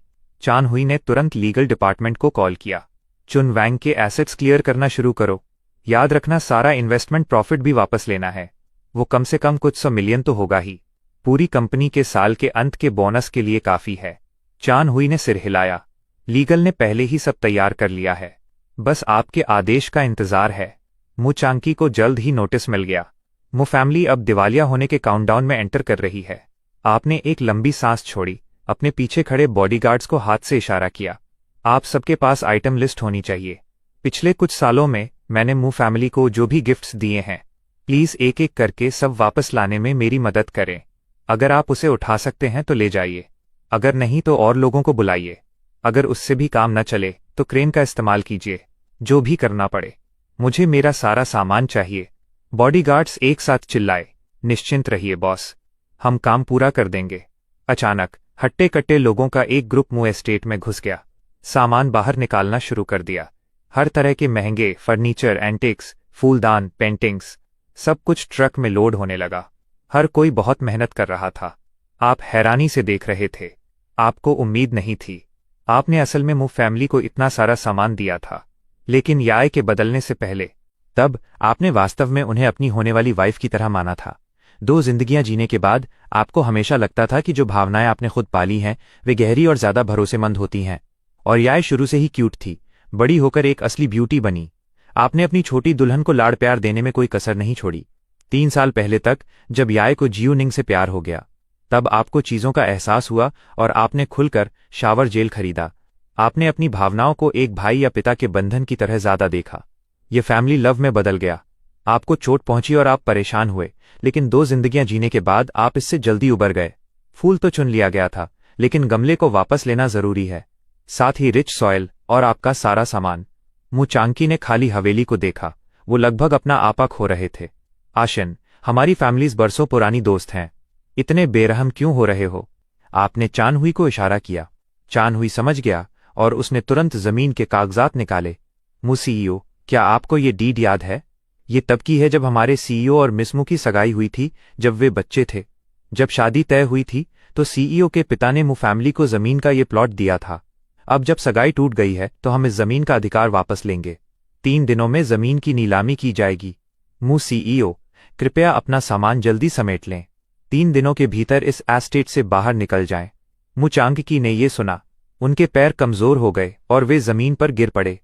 चान हुई ने तुरंत लीगल डिपार्टमेंट को कॉल किया। चुन वैंग के एसेट्स क्लियर करना शुरू करो। याद रखना, सारा इन्वेस्टमेंट प्रॉफिट भी वापस लेना है। वो कम से कम कुछ 100 मिलियन तो होगा ही। पूरी कंपनी के साल के अंत के बोनस के लिए काफी है। चान हुई ने सिर हिलाया। लीगल ने पहले ही सब तैयार कर लिया है। बस आपके आदेश का इंतजार है। मु चांकी को जल्द ही नोटिस मिल गया। मु फैमिली अब दिवालिया होने के काउंटडाउन में एंटर कर रही है। आपने एक लंबी सांस छोड़ी, अपने पीछे खड़े बॉडीगार्ड्स को हाथ से इशारा किया। आप सबके पास आइटम लिस्ट होनी चाहिए। पिछले कुछ सालों में मैंने मु फैमिली को जो भी गिफ्ट्स दिए हैं, प्लीज एक एक करके सब वापस लाने में मेरी मदद करें। अगर आप उसे उठा सकते हैं तो ले जाइए। अगर नहीं तो और लोगों को बुलाइए। अगर उससे भी काम न चले तो क्रेन का इस्तेमाल कीजिए। जो भी करना पड़े। मुझे मेरा सारा सामान चाहिए। बॉडीगार्ड्स एक साथ चिल्लाए। निश्चिंत रहिए बॉस, हम काम पूरा कर देंगे। अचानक हट्टे कट्टे लोगों का एक ग्रुप मु एस्टेट में घुस गया। सामान बाहर निकालना शुरू कर दिया। हर तरह के महंगे फर्नीचर, एंटिक्स, फूलदान, पेंटिंग्स, सब कुछ ट्रक में लोड होने लगा। हर कोई बहुत मेहनत कर रहा था। आप हैरानी से देख रहे थे। आपको उम्मीद नहीं थी। आपने असल में मु फैमिली को इतना सारा सामान दिया था, लेकिन याय के बदलने से पहले। तब आपने वास्तव में उन्हें अपनी होने वाली वाइफ की तरह माना था। 2 जिंदगियां जीने के बाद आपको हमेशा लगता था कि जो भावनाएं आपने खुद पाली हैं वे गहरी और ज्यादा भरोसेमंद होती हैं। और याय शुरू से ही क्यूट थी, बड़ी होकर एक असली ब्यूटी बनी। आपने अपनी छोटी दुल्हन को लाड़ प्यार देने में कोई कसर नहीं छोड़ी। 3 साल पहले तक, जब याय को जियो निंग से प्यार हो गया, तब आपको चीजों का एहसास हुआ और आपने खुलकर शावर जेल खरीदा। आपने अपनी भावनाओं को एक भाई या पिता के बंधन की तरह ज्यादा देखा। ये फैमिली लव में बदल गया। आपको चोट पहुंची और आप परेशान हुए, लेकिन 2 जिंदगियां जीने के बाद आप इससे जल्दी उबर गए। फूल तो चुन लिया गया था, लेकिन गमले को वापस लेना जरूरी है। साथ ही रिच सॉयल और आपका सारा सामान। मु चांकी ने खाली हवेली को देखा। वो लगभग अपना आपा खो रहे थे। आशन, हमारी फैमिलीज बरसों पुरानी दोस्त हैं। इतने बेरहम क्यों हो रहे हो? आपने चान हुई को इशारा किया। चान हुई समझ गया और उसने तुरंत जमीन के कागजात निकाले। मु सीईओ, क्या आपको ये डीड याद है? ये तब की है जब हमारे सीईओ और मिस मु की सगाई हुई थी, जब वे बच्चे थे। जब शादी तय हुई थी तो सीईओ के पिता ने मु फैमिली को जमीन का ये प्लॉट दिया था। अब जब सगाई टूट गई है तो हम इस जमीन का अधिकार वापस लेंगे। 3 दिनों में जमीन की नीलामी की जाएगी। मु सीईओ, कृपया अपना सामान जल्दी समेट लें। 3 दिनों के भीतर इस एस्टेट से बाहर निकल जाएं। मु चांकी ने ये सुना। उनके पैर कमजोर हो गए और वे जमीन पर गिर पड़े।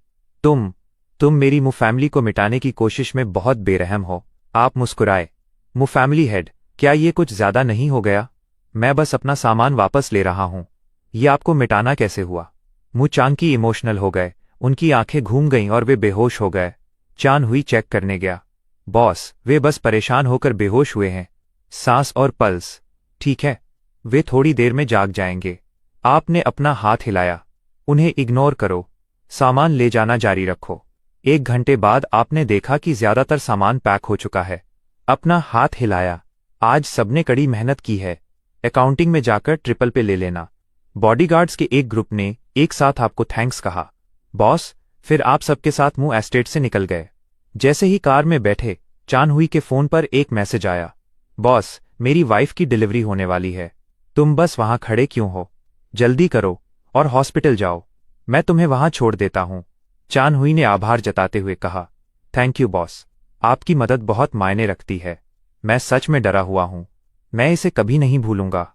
तुम मेरी मु फैमिली को मिटाने की कोशिश में बहुत बेरहम हो। आप मुस्कुराए। मु फैमिली हेड, क्या ये कुछ ज्यादा नहीं हो गया? मैं बस अपना सामान वापस ले रहा हूं। ये आपको मिटाना कैसे हुआ? मु चांकी इमोशनल हो गए। उनकी आंखें घूम गईं और वे बेहोश हो गए। चान हुई चेक करने गया। बॉस, वे बस परेशान होकर बेहोश हुए हैं। सांस और पल्स ठीक है। वे थोड़ी देर में जाग जाएंगे। आपने अपना हाथ हिलाया। उन्हें इग्नोर करो। सामान ले जाना जारी रखो। 1 घंटे बाद आपने देखा कि ज्यादातर सामान पैक हो चुका है। अपना हाथ हिलाया। आज सबने कड़ी मेहनत की है। अकाउंटिंग में जाकर ट्रिपल पे ले लेना। बॉडीगार्ड्स के एक ग्रुप ने एक साथ आपको थैंक्स कहा। बॉस, फिर आप सबके साथ मु एस्टेट से निकल गए। जैसे ही कार में बैठे, चान हुई के फोन पर एक मैसेज आया। बॉस, मेरी वाइफ की डिलीवरी होने वाली है। तुम बस वहां खड़े क्यों हो? जल्दी करो और हॉस्पिटल जाओ। मैं तुम्हें वहां छोड़ देता हूं। चान हुई ने आभार जताते हुए कहा, थैंक यू बॉस, आपकी मदद बहुत मायने रखती है। मैं सच में डरा हुआ हूं। मैं इसे कभी नहीं भूलूंगा।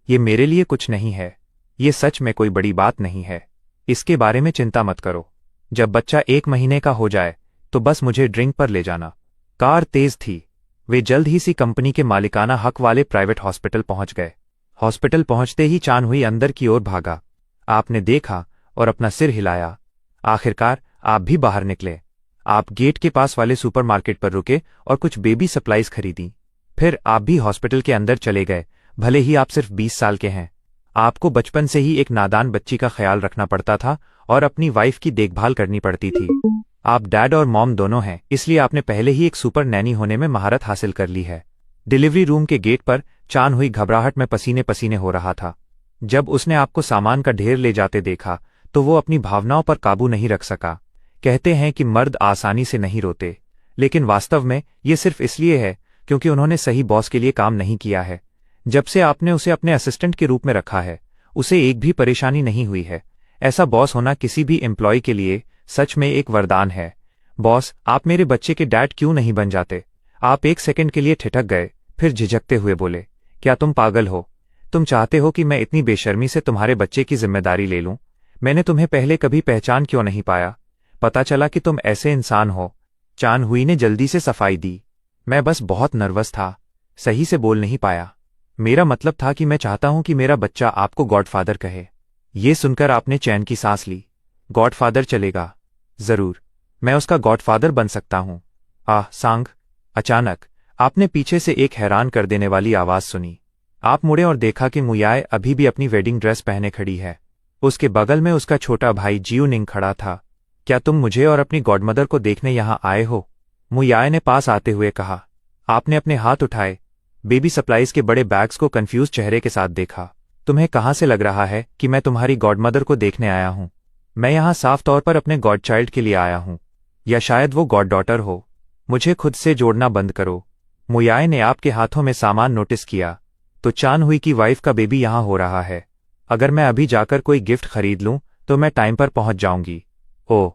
ये मेरे लिए कुछ नहीं है। ये सच में कोई बड़ी बात नहीं है। इसके बारे में चिंता मत करो। जब बच्चा 1 महीने का हो जाए तो बस मुझे ड्रिंक पर ले जाना। कार तेज थी। वे जल्द ही सी कंपनी के मालिकाना हक वाले प्राइवेट हॉस्पिटल पहुंच गए। हॉस्पिटल पहुंचते ही चान हुई अंदर की ओर भागा। आपने देखा और अपना सिर हिलाया। आखिरकार आप भी बाहर निकले। आप गेट के पास वाले सुपरमार्केट पर रुके और कुछ बेबी सप्लाईज खरीदी। फिर आप भी हॉस्पिटल के अंदर चले गए। भले ही आप सिर्फ 20 साल के हैं, आपको बचपन से ही एक नादान बच्ची का ख्याल रखना पड़ता था और अपनी वाइफ की देखभाल करनी पड़ती थी। आप डैड और मॉम दोनों हैं, इसलिए आपने पहले ही एक सुपर नैनी होने में महारत हासिल कर ली है। डिलीवरी रूम के गेट पर चान हुई घबराहट में पसीने पसीने हो रहा था। जब उसने आपको सामान का ढेर ले जाते देखा तो वो अपनी भावनाओं पर काबू नहीं रख सका। कहते हैं कि मर्द आसानी से नहीं रोते, लेकिन वास्तव में ये सिर्फ इसलिए है क्योंकि उन्होंने सही बॉस के लिए काम नहीं किया है। जब से आपने उसे अपने असिस्टेंट के रूप में रखा है, उसे एक भी परेशानी नहीं हुई है। ऐसा बॉस होना किसी भी एम्प्लॉय के लिए सच में एक वरदान है। बॉस, आप मेरे बच्चे के डैड क्यों नहीं बन जाते? आप 1 सेकंड के लिए ठिठक गए, फिर झिझकते हुए बोले, क्या तुम पागल हो? तुम चाहते हो कि मैं इतनी बेशर्मी से तुम्हारे बच्चे की जिम्मेदारी ले लूं? मैंने तुम्हें पहले कभी पहचान क्यों नहीं पाया? पता चला कि तुम ऐसे इंसान हो। चान हुई ने जल्दी से सफाई दी। मैं बस बहुत नर्वस था, सही से बोल नहीं पाया। मेरा मतलब था कि मैं चाहता हूं कि मेरा बच्चा आपको गॉडफादर कहे। ये सुनकर आपने चैन की सांस ली। गॉडफादर चलेगा, जरूर, मैं उसका गॉडफादर बन सकता हूं। सांग। अचानक आपने पीछे से एक हैरान कर देने वाली आवाज सुनी। आप मुड़े और देखा कि मुयाए अभी भी अपनी वेडिंग ड्रेस पहने खड़ी है। उसके बगल में उसका छोटा भाई जियो निंग खड़ा था। क्या तुम मुझे और अपनी गॉडमदर को देखने यहां आए हो? मुयाए ने पास आते हुए कहा। आपने अपने हाथ उठाए, बेबी सप्लाईज के बड़े बैग्स को कंफ्यूज चेहरे के साथ देखा। तुम्हें कहां से लग रहा है कि मैं तुम्हारी गॉडमदर को देखने आया हूं? मैं यहां साफ तौर पर अपने गॉड चाइल्ड के लिए आया हूं, या शायद वो गॉड डॉटर हो। मुझे खुद से जोड़ना बंद करो। मुयाए ने आपके हाथों में सामान नोटिस किया। तो चान हुई की वाइफ का बेबी यहां हो रहा है। अगर मैं अभी जाकर कोई गिफ्ट खरीद लूं तो मैं टाइम पर पहुंच जाऊंगी। ओह,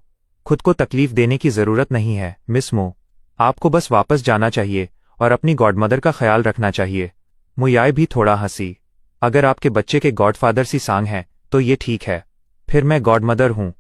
खुद को तकलीफ देने की जरूरत नहीं है मिस मो। आपको बस वापस जाना चाहिए और अपनी गॉडमदर का ख्याल रखना चाहिए। मुयाए भी थोड़ा हंसी। अगर आपके बच्चे के गॉडफादर सी सांग हैं तो ये ठीक है। फिर मैं गॉडमदर हूं।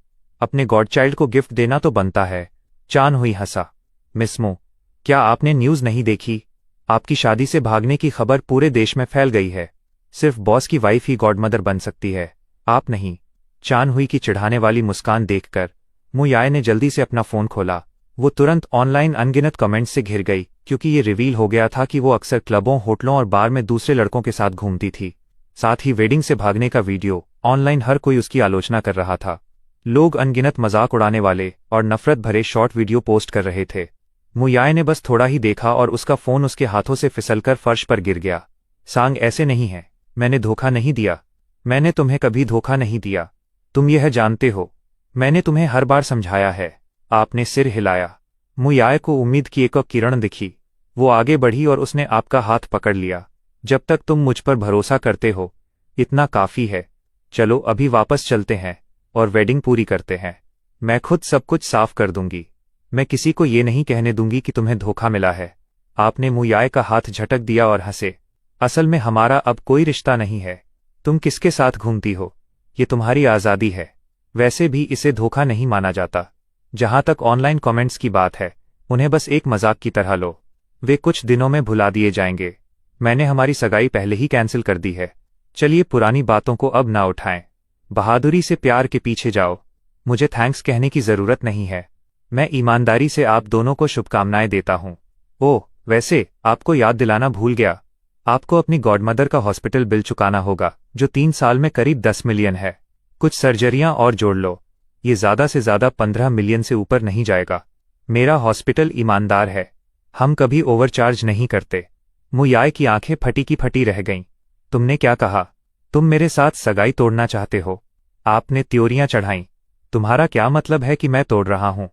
अपने गॉड चाइल्ड को गिफ्ट देना तो बनता है। चान हुई हंसा। मिस मो, क्या आपने न्यूज़ नहीं देखी? आपकी शादी से भागने की खबर पूरे देश में फैल गई है। सिर्फ बॉस की वाइफ ही गॉडमदर बन सकती है, आप नहीं। चान हुई की चिढ़ाने वाली मुस्कान देखकर मुयाए ने जल्दी से अपना फोन खोला। वो तुरंत ऑनलाइन अनगिनत कमेंट्स से घिर गई, क्योंकि ये रिवील हो गया था कि वो अक्सर क्लबों, होटलों और बार में दूसरे लड़कों के साथ घूमती थी। साथ ही वेडिंग से भागने का वीडियो ऑनलाइन हर कोई उसकी आलोचना कर रहा था। लोग अनगिनत मजाक उड़ाने वाले और नफरत भरे शॉर्ट वीडियो पोस्ट कर रहे थे। मुयाए ने बस थोड़ा ही देखा और उसका फोन उसके हाथों से फिसलकर फर्श पर गिर गया। सांग, ऐसे नहीं है। मैंने धोखा नहीं दिया। मैंने तुम्हें कभी धोखा नहीं दिया। तुम यह जानते हो। मैंने तुम्हें हर बार समझाया है। आपने सिर हिलाया। मुयाए को उम्मीद की एक किरण दिखी। वो आगे बढ़ी और उसने आपका हाथ पकड़ लिया। जब तक तुम मुझ पर भरोसा करते हो, इतना काफी है। चलो अभी वापस चलते हैं और वेडिंग पूरी करते हैं। मैं खुद सब कुछ साफ कर दूंगी। मैं किसी को ये नहीं कहने दूंगी कि तुम्हें धोखा मिला है। आपने मुयाए का हाथ झटक दिया और हंसे। असल में हमारा अब कोई रिश्ता नहीं है। तुम किसके साथ घूमती हो, ये तुम्हारी आज़ादी है। वैसे भी इसे धोखा नहीं माना जाता। जहां तक ऑनलाइन कमेंट्स की बात है, उन्हें बस एक मजाक की तरह लो। वे कुछ दिनों में भुला दिए जाएंगे। मैंने हमारी सगाई पहले ही कैंसिल कर दी है। चलिए पुरानी बातों को अब ना उठाएं। बहादुरी से प्यार के पीछे जाओ। मुझे थैंक्स कहने की जरूरत नहीं है। मैं ईमानदारी से आप दोनों को शुभकामनाएं देता हूं। ओह, वैसे आपको याद दिलाना भूल गया। आपको अपनी गॉडमदर का हॉस्पिटल बिल चुकाना होगा, जो 3 साल में करीब 10 मिलियन है। कुछ सर्जरियां और जोड़ लो। ये ज्यादा से ज्यादा 15 मिलियन से ऊपर नहीं जाएगा। मेरा हॉस्पिटल ईमानदार है। हम कभी ओवरचार्ज नहीं करते। मुयाए की आंखें फटी की फटी रह गईं। तुमने क्या कहा? तुम मेरे साथ सगाई तोड़ना चाहते हो? आपने त्योरियां चढ़ाईं। तुम्हारा क्या मतलब है कि मैं तोड़ रहा हूं?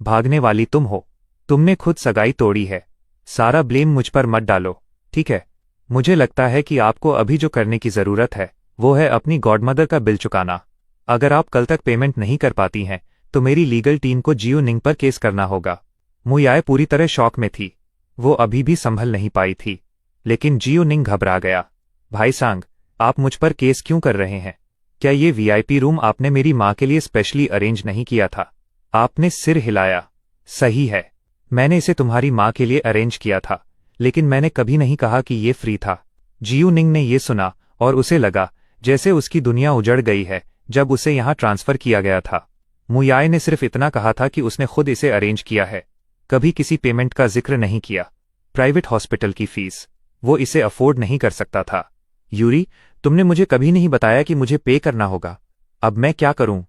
भागने वाली तुम हो। तुमने खुद सगाई तोड़ी है। सारा ब्लेम मुझ पर मत डालो, ठीक है? मुझे लगता है कि आपको अभी जो करने की जरूरत है वो है अपनी गॉडमदर का बिल चुकाना। अगर आप कल तक पेमेंट नहीं कर पाती हैं तो मेरी लीगल टीम को जियो निंग पर केस करना होगा। मुयाए पूरी तरह शॉक में थी। वो अभी भी संभल नहीं पाई थी। लेकिन जियो निंग घबरा गया। भाई सांग, आप मुझ पर केस क्यों कर रहे हैं? क्या ये वीआईपी रूम आपने मेरी माँ के लिए स्पेशली अरेंज नहीं किया था? आपने सिर हिलाया। सही है, मैंने इसे तुम्हारी माँ के लिए अरेंज किया था, लेकिन मैंने कभी नहीं कहा कि ये फ्री था। जियो निंग ने ये सुना और उसे लगा जैसे उसकी दुनिया उजड़ गई है जब उसे यहाँ ट्रांसफर किया गया था। मुयाए ने सिर्फ इतना कहा था कि उसने खुद इसे अरेंज किया है, कभी किसी पेमेंट का जिक्र नहीं किया। प्राइवेट हॉस्पिटल की फीस वो इसे अफोर्ड नहीं कर सकता था। यूरी, तुमने मुझे कभी नहीं बताया कि मुझे पे करना होगा। अब मैं क्या करूं?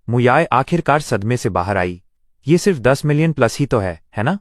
मुयाए आखिरकार सदमे से बाहर आई। ये सिर्फ 10 मिलियन प्लस ही तो है ना?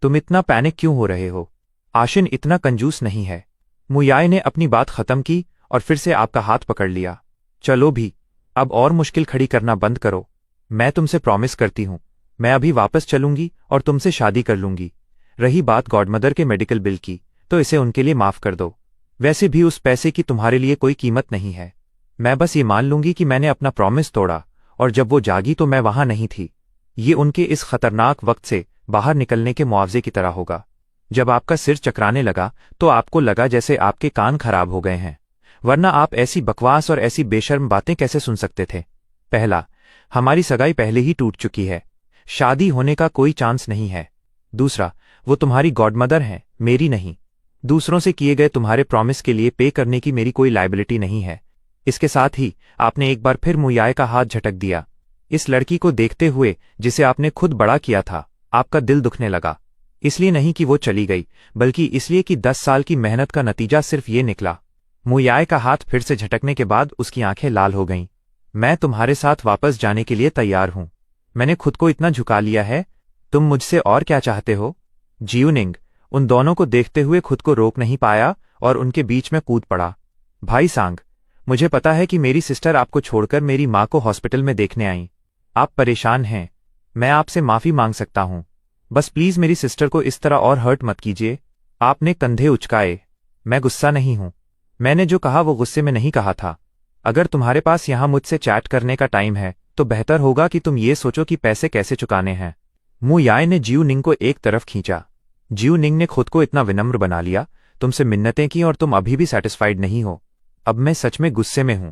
तुम इतना पैनिक क्यों हो रहे हो? आशिन इतना कंजूस नहीं है। मुयाए ने अपनी बात खत्म की और फिर से आपका हाथ पकड़ लिया। चलो भी, अब और मुश्किल खड़ी करना बंद करो। मैं तुमसे प्रॉमिस करती हूं, मैं अभी वापस चलूंगी और तुमसे शादी कर लूंगी। रही बात गॉडमदर के मेडिकल बिल की, तो इसे उनके लिए माफ कर दो। वैसे भी उस पैसे की तुम्हारे लिए कोई कीमत नहीं है। मैं बस ये मान लूंगी कि मैंने अपना प्रॉमिस तोड़ा, और जब वो जागी तो मैं वहां नहीं थी। ये उनके इस खतरनाक वक्त से बाहर निकलने के मुआवजे की तरह होगा। जब आपका सिर चकराने लगा तो आपको लगा जैसे आपके कान खराब हो गए हैं, वरना आप ऐसी बकवास और ऐसी बेशर्म बातें कैसे सुन सकते थे? पहला, हमारी सगाई पहले ही टूट चुकी है, शादी होने का कोई चांस नहीं है। दूसरा, वो तुम्हारी गॉडमदर हैं, मेरी नहीं। दूसरों से किए गए तुम्हारे प्रॉमिस के लिए पे करने की मेरी कोई लायबिलिटी नहीं है। इसके साथ ही आपने एक बार फिर मुयाए का हाथ झटक दिया। इस लड़की को देखते हुए जिसे आपने खुद बड़ा किया था, आपका दिल दुखने लगा। इसलिए नहीं कि वो चली गई, बल्कि इसलिए कि 10 साल की मेहनत का नतीजा सिर्फ ये निकला। मुयाए का हाथ फिर से झटकने के बाद उसकी आंखें लाल हो गईं। मैं तुम्हारे साथ वापस जाने के लिए तैयार हूं। मैंने खुद को इतना झुका लिया है, तुम मुझसे और क्या चाहते हो? जियो निंग उन दोनों को देखते हुए खुद को रोक नहीं पाया और उनके बीच में कूद पड़ा। भाई सांग, मुझे पता है कि मेरी सिस्टर आपको छोड़कर मेरी माँ को हॉस्पिटल में देखने आई। आप परेशान हैं, मैं आपसे माफी मांग सकता हूं। बस प्लीज मेरी सिस्टर को इस तरह और हर्ट मत कीजिए। आपने कंधे उचकाए। मैं गुस्सा नहीं हूं। मैंने जो कहा वो गुस्से में नहीं कहा था। अगर तुम्हारे पास यहां मुझसे चैट करने का टाइम है तो बेहतर होगा कि तुम ये सोचो कि पैसे कैसे चुकाने हैं। मुयाए ने जियो निंग को एक तरफ खींचा। जियो निंग ने खुद को इतना विनम्र बना लिया, तुमसे मिन्नतें की और तुम अभी भी सेटिस्फाइड नहीं हो। अब मैं सच में गुस्से में हूं।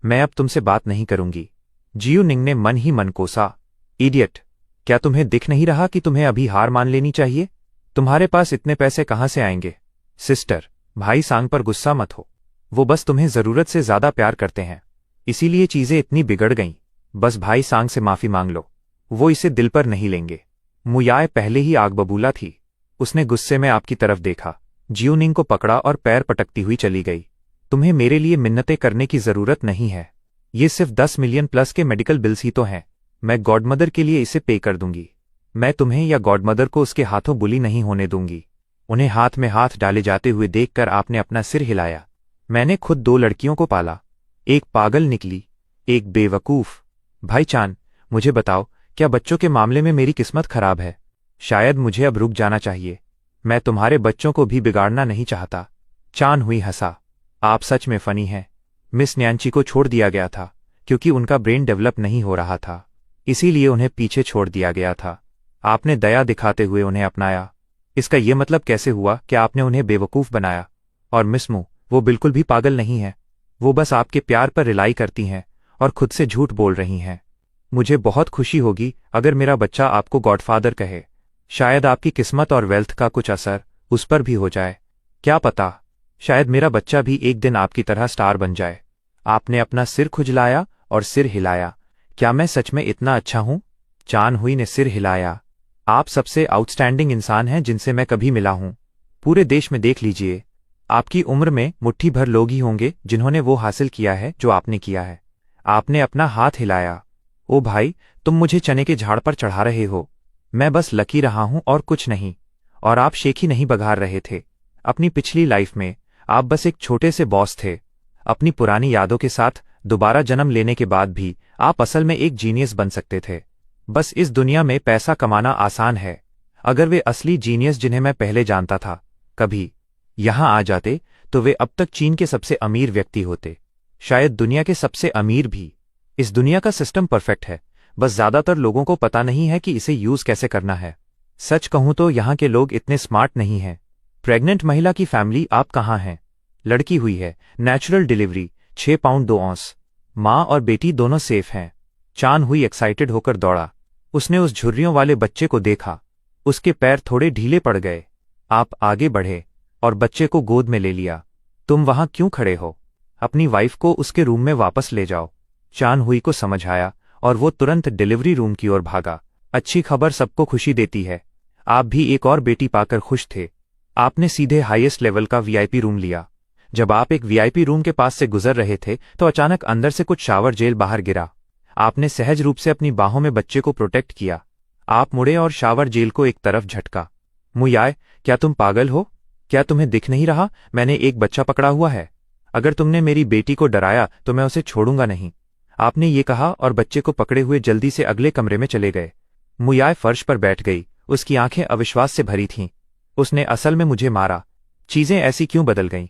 मैं अब तुमसे बात नहीं करूंगी। जियो निंग ने मन ही मन कोसा। इडियट, क्या तुम्हें दिख नहीं रहा कि तुम्हें अभी हार मान लेनी चाहिए? तुम्हारे पास इतने पैसे कहां से आएंगे? सिस्टर, भाई सांग पर गुस्सा मत हो। वो बस तुम्हें जरूरत से ज्यादा प्यार करते हैं, इसीलिए चीजें इतनी बिगड़ गईं। बस भाई सांग से माफी मांग लो, वो इसे दिल पर नहीं लेंगे। मुयाए पहले ही आग बबूला थी। उसने गुस्से में आपकी तरफ देखा, जियो निंग को पकड़ा और पैर पटकती हुई चली गई। तुम्हें मेरे लिए मिन्नतें करने की जरूरत नहीं है। ये सिर्फ 10 मिलियन प्लस के मेडिकल बिल्स ही तो हैं। मैं गॉडमदर के लिए इसे पे कर दूंगी। मैं तुम्हें या गॉडमदर को उसके हाथों बुली नहीं होने दूंगी। उन्हें हाथ में हाथ डाले जाते हुए देखकर आपने अपना सिर हिलाया। मैंने खुद 2 लड़कियों को पाला, एक पागल निकली, एक बेवकूफ। भाई चान, मुझे बताओ, क्या बच्चों के मामले में मेरी किस्मत खराब है? शायद मुझे अब रुक जाना चाहिए। मैं तुम्हारे बच्चों को भी बिगाड़ना नहीं चाहता। चान हुई हंसा। आप सच में फनी हैं। मिस न्यांची को छोड़ दिया गया था क्योंकि उनका ब्रेन डेवलप नहीं हो रहा था, इसीलिए उन्हें पीछे छोड़ दिया गया था। आपने दया दिखाते हुए उन्हें अपनाया। इसका ये मतलब कैसे हुआ कि आपने उन्हें बेवकूफ बनाया? और मिस मू, वो बिल्कुल भी पागल नहीं है। वो बस आपके प्यार पर रिलाई करती हैं और खुद से झूठ बोल रही हैं। मुझे बहुत खुशी होगी अगर मेरा बच्चा आपको गॉडफादर कहे। शायद आपकी किस्मत और वेल्थ का कुछ असर उस पर भी हो जाए। क्या पता, शायद मेरा बच्चा भी एक दिन आपकी तरह स्टार बन जाए। आपने अपना सिर खुजलाया और सिर हिलाया। क्या मैं सच में इतना अच्छा हूं? चान हुई ने सिर हिलाया। आप सबसे आउटस्टैंडिंग इंसान हैं जिनसे मैं कभी मिला हूं। पूरे देश में देख लीजिए, आपकी उम्र में मुट्ठी भर लोग ही होंगे जिन्होंने वो हासिल किया है जो आपने किया है। आपने अपना हाथ हिलाया। ओ भाई, तुम मुझे चने के झाड़ पर चढ़ा रहे हो। मैं बस लकी रहा हूं और कुछ नहीं। और आप शेखी नहीं बघार रहे थे। अपनी पिछली लाइफ में आप बस एक छोटे से बॉस थे। अपनी पुरानी यादों के साथ दोबारा जन्म लेने के बाद भी आप असल में एक जीनियस बन सकते थे। बस इस दुनिया में पैसा कमाना आसान है। अगर वे असली जीनियस जिन्हें मैं पहले जानता था कभी यहां आ जाते तो वे अब तक चीन के सबसे अमीर व्यक्ति होते, शायद दुनिया के सबसे अमीर भी। इस दुनिया का सिस्टम परफेक्ट है, बस ज्यादातर लोगों को पता नहीं है कि इसे यूज कैसे करना है। सच कहूं तो यहाँ के लोग इतने स्मार्ट नहीं हैं। प्रेग्नेंट महिला की फैमिली आप कहाँ हैं? लड़की हुई है, नेचुरल डिलीवरी, 6 पाउंड 2 औंस। माँ और बेटी दोनों सेफ हैं। चान हुई एक्साइटेड होकर दौड़ा। उसने उस झुर्रियों वाले बच्चे को देखा। उसके पैर थोड़े ढीले पड़ गए। आप आगे बढ़े और बच्चे को गोद में ले लिया। तुम वहां क्यों खड़े हो? अपनी वाइफ को उसके रूम में वापस ले जाओ। चान हुई को समझ आया और वो तुरंत डिलीवरी रूम की ओर भागा। अच्छी खबर सबको खुशी देती है। आप भी एक और बेटी पाकर खुश थे। आपने सीधे हाईएस्ट लेवल का वीआईपी रूम लिया। जब आप एक वीआईपी रूम के पास से गुजर रहे थे तो अचानक अंदर से कुछ शावर जेल बाहर गिरा। आपने सहज रूप से अपनी बाहों में बच्चे को प्रोटेक्ट किया। आप मुड़े और शावर जेल को एक तरफ झटका। मुयाय, क्या तुम पागल हो? क्या तुम्हें दिख नहीं रहा मैंने एक बच्चा पकड़ा हुआ है? अगर तुमने मेरी बेटी को डराया तो मैं उसे छोड़ूंगा नहीं। आपने ये कहा और बच्चे को पकड़े हुए जल्दी से अगले कमरे में चले गए। मुयाय फर्श पर बैठ गई। उसकी आंखें अविश्वास से भरी थीं। उसने असल में मुझे मारा। चीजें ऐसी क्यों बदल गईं?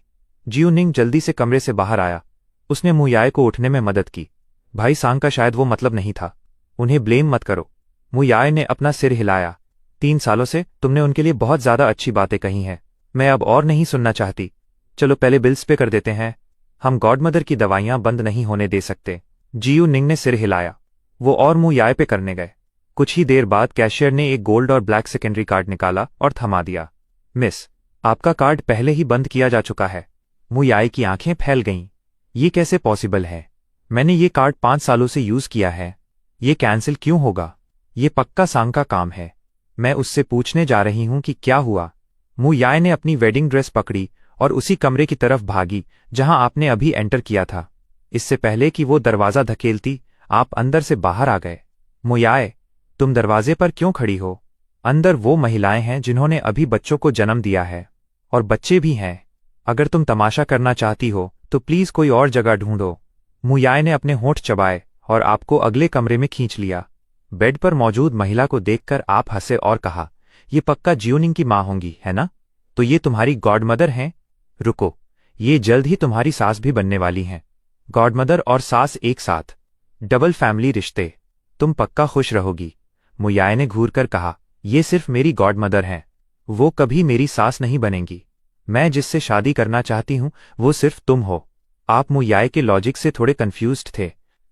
जियोनिंग जल्दी से कमरे से बाहर आया। उसने मुयाय को उठने में मदद की। भाई सांग का शायद वो मतलब नहीं था। उन्हें ब्लेम मत करो। मुयाय ने अपना सिर हिलाया। 3 सालों से तुमने उनके लिए बहुत ज्यादा अच्छी बातें कही हैं। मैं अब और नहीं सुनना चाहती। चलो पहले बिल्स पे कर देते हैं। हम गॉडमदर की दवाइयां बंद नहीं होने दे सकते। जियोनिंग ने सिर हिलाया। वो और मुयाय पे करने गए। कुछ ही देर बाद कैशियर ने एक गोल्ड और ब्लैक सेकेंडरी कार्ड निकाला और थमा दिया। मिस, आपका कार्ड पहले ही बंद किया जा चुका है। मुयाय की आंखें फैल गईं। ये कैसे पॉसिबल है? मैंने ये कार्ड 5 सालों से यूज किया है। ये कैंसिल क्यों होगा? ये पक्का सांग का काम है। मैं उससे पूछने जा रही हूं कि क्या हुआ। मुयाय ने अपनी वेडिंग ड्रेस पकड़ी और उसी कमरे की तरफ भागी जहां आपने अभी एंटर किया था। इससे पहले कि वो दरवाजा धकेलती, आप अंदर से बाहर आ गए। मुयाय, तुम दरवाजे पर क्यों खड़ी हो? अंदर वो महिलाएं हैं जिन्होंने अभी बच्चों को जन्म दिया है, और बच्चे भी हैं। अगर तुम तमाशा करना चाहती हो तो प्लीज कोई और जगह ढूंढो। मुयाय ने अपने होंठ चबाए और आपको अगले कमरे में खींच लिया। बेड पर मौजूद महिला को देखकर आप हंसे और कहा, ये पक्का जियोनिंग की माँ होंगी, है ना? तो ये तुम्हारी गॉडमदर हैं? रुको, ये जल्द ही तुम्हारी सास भी बनने वाली हैं। गॉडमदर और सास एक साथ, डबल फैमिली रिश्ते। तुम पक्का खुश रहोगी। मुयाय ने घूरकर कहा, ये सिर्फ मेरी गॉडमदर हैं। वो कभी मेरी सास नहीं बनेंगी। मैं जिससे शादी करना चाहती हूं वो सिर्फ तुम हो। आप मुयाय के लॉजिक से थोड़े कंफ्यूज्ड थे।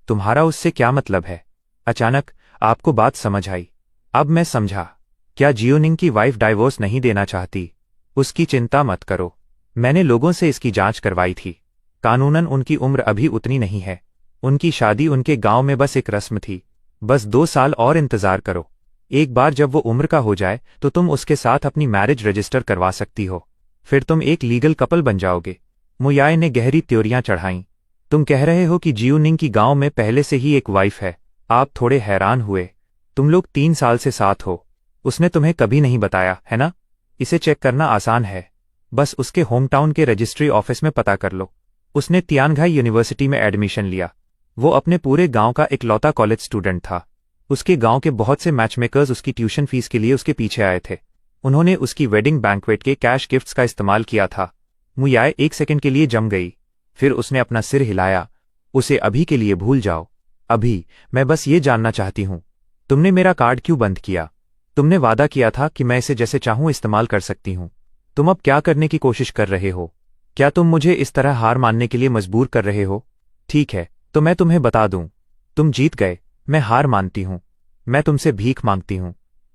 तुम्हारा उससे क्या मतलब है? अचानक आपको बात समझ आई। अब मैं समझा। क्या जियोनिंग की वाइफ डाइवोर्स नहीं देना चाहती? उसकी चिंता मत करो। मैंने लोगों से इसकी जांच करवाई थी। कानूनन उनकी उम्र अभी उतनी नहीं है। उनकी शादी उनके गांव में बस एक रस्म थी। बस 2 साल और इंतजार करो। एक बार जब वो उम्र का हो जाए तो तुम उसके साथ अपनी मैरिज रजिस्टर करवा सकती हो। फिर तुम एक लीगल कपल बन जाओगे। मुयाय ने गहरी त्योरियां चढ़ाईं। तुम कह रहे हो कि जियोनिंग की गांव में पहले से ही एक वाइफ है। आप थोड़े हैरान हुए। तुम लोग 3 साल से साथ हो। उसने तुम्हें कभी नहीं बताया, है ना? इसे चेक करना आसान है। बस उसके होमटाउन के रजिस्ट्री ऑफिस में पता कर लो। उसने तियानघाई यूनिवर्सिटी में एडमिशन लिया। वो अपने पूरे गांव का इकलौता कॉलेज स्टूडेंट था। उसके गांव के बहुत से मैचमेकर्स उसकी ट्यूशन फीस के लिए उसके पीछे आए थे। उन्होंने उसकी वेडिंग बैंक्वेट के कैश गिफ्ट्स का इस्तेमाल किया था। मुयाय 1 सेकंड के लिए जम गई। फिर उसने अपना सिर हिलाया। उसे अभी के लिए भूल जाओ। अभी मैं बस ये जानना चाहती हूं, तुमने मेरा कार्ड क्यों बंद किया? तुमने वादा किया था कि मैं इसे जैसे चाहूं इस्तेमाल कर सकती हूं। तुम अब क्या करने की कोशिश कर रहे हो? क्या तुम मुझे इस तरह हार मानने के लिए मजबूर कर रहे हो? ठीक है, तो मैं तुम्हें बता दूं, तुम जीत गए। मैं हार मानती हूं। मैं तुमसे भीख मांगती हूं।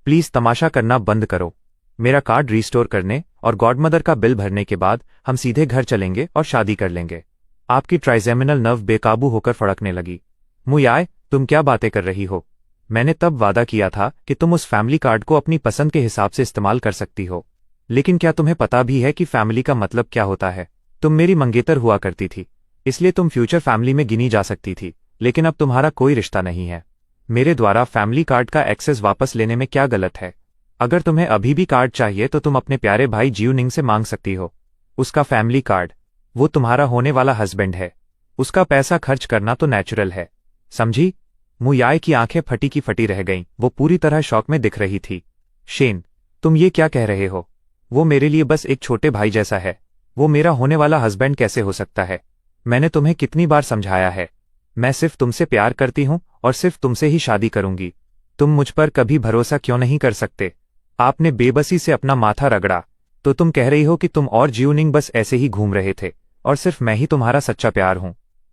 प्लीज तमाशा करना बंद करो। मेरा कार्ड रिस्टोर करने और गॉडमदर का बिल भरने के बाद हम सीधे घर चलेंगे और शादी कर लेंगे। आपकी ट्राइजेमिनल नर्व बेकाबू होकर फड़कने लगी। मुयाय, तुम क्या बातें कर रही हो? मैंने तब वादा किया था कि तुम उस फैमिली कार्ड को अपनी पसंद के हिसाब से इस्तेमाल कर सकती हो। लेकिन क्या तुम्हें पता भी है कि फैमिली का मतलब क्या होता है? तुम मेरी मंगेतर हुआ करती थी, इसलिए तुम फ्यूचर फैमिली में गिनी जा सकती थी। लेकिन अब तुम्हारा कोई रिश्ता नहीं है। मेरे द्वारा फैमिली कार्ड का एक्सेस वापस लेने में क्या गलत है? अगर तुम्हें अभी भी कार्ड चाहिए तो तुम अपने प्यारे भाई जियोनिंग से मांग सकती हो। उसका फैमिली कार्ड, वो तुम्हारा होने वाला हस्बैंड है। उसका पैसा खर्च करना तो नेचुरल है, समझी? मुयाय की आंखें फटी की फटी रह गईं। वो पूरी तरह शॉक में दिख रही थी। शेन, तुम ये क्या कह रहे हो? वो मेरे लिए बस एक छोटे भाई जैसा है। वो मेरा होने वाला हस्बैंड कैसे हो सकता है? मैंने तुम्हें कितनी बार समझाया है। मैं सिर्फ तुमसे प्यार करती हूं और सिर्फ तुमसे ही शादी करूंगी। तुम मुझ पर कभी भरोसा क्यों नहीं कर सकते? आपने बेबसी से अपना माथा रगड़ा। तो तुम कह रही हो कि तुम और जियोनिंग बस ऐसे ही घूम रहे थे और सिर्फ मैं ही तुम्हारा सच्चा प्यार हूं।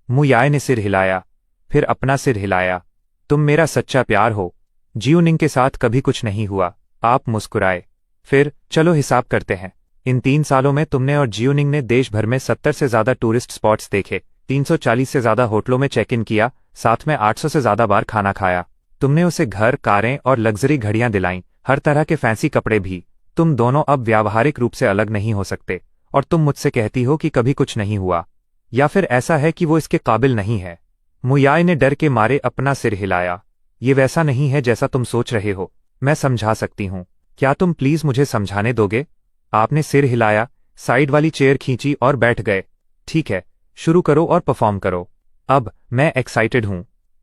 मु याय ने सिर हिलाया, फिर अपना सिर हिलाया। तुम मेरा सच्चा प्यार हो। जियोनिंग के साथ कभी कुछ नहीं हुआ। आप मुस्कुराए। फिर चलो हिसाब करते हैं। इन 3 सालों में तुमने और जियोनिंग ने देश भर में 70 से ज्यादा टूरिस्ट स्पॉट्स देखे, 340 से ज्यादा होटलों में चेक इन किया, साथ में 800 से ज्यादा बार खाना खाया। तुमने उसे घर, कारें और लग्जरी घड़ियां दिलाईं, हर तरह के फैंसी कपड़े भी। तुम दोनों अब व्यावहारिक रूप से अलग नहीं हो सकते और तुम मुझसे कहती हो कि कभी कुछ नहीं हुआ, या फिर ऐसा है कि वो इसके काबिल नहीं है। मुयाय ने डर के मारे अपना सिर हिलाया। ये वैसा नहीं है जैसा तुम सोच रहे हो। मैं समझा सकती हूँ। क्या तुम प्लीज मुझे समझाने दोगे? आपने सिर हिलाया, साइड वाली चेयर खींची और बैठ गए। ठीक है, शुरू करो और परफॉर्म करो। अब मैं एक्साइटेड हूं।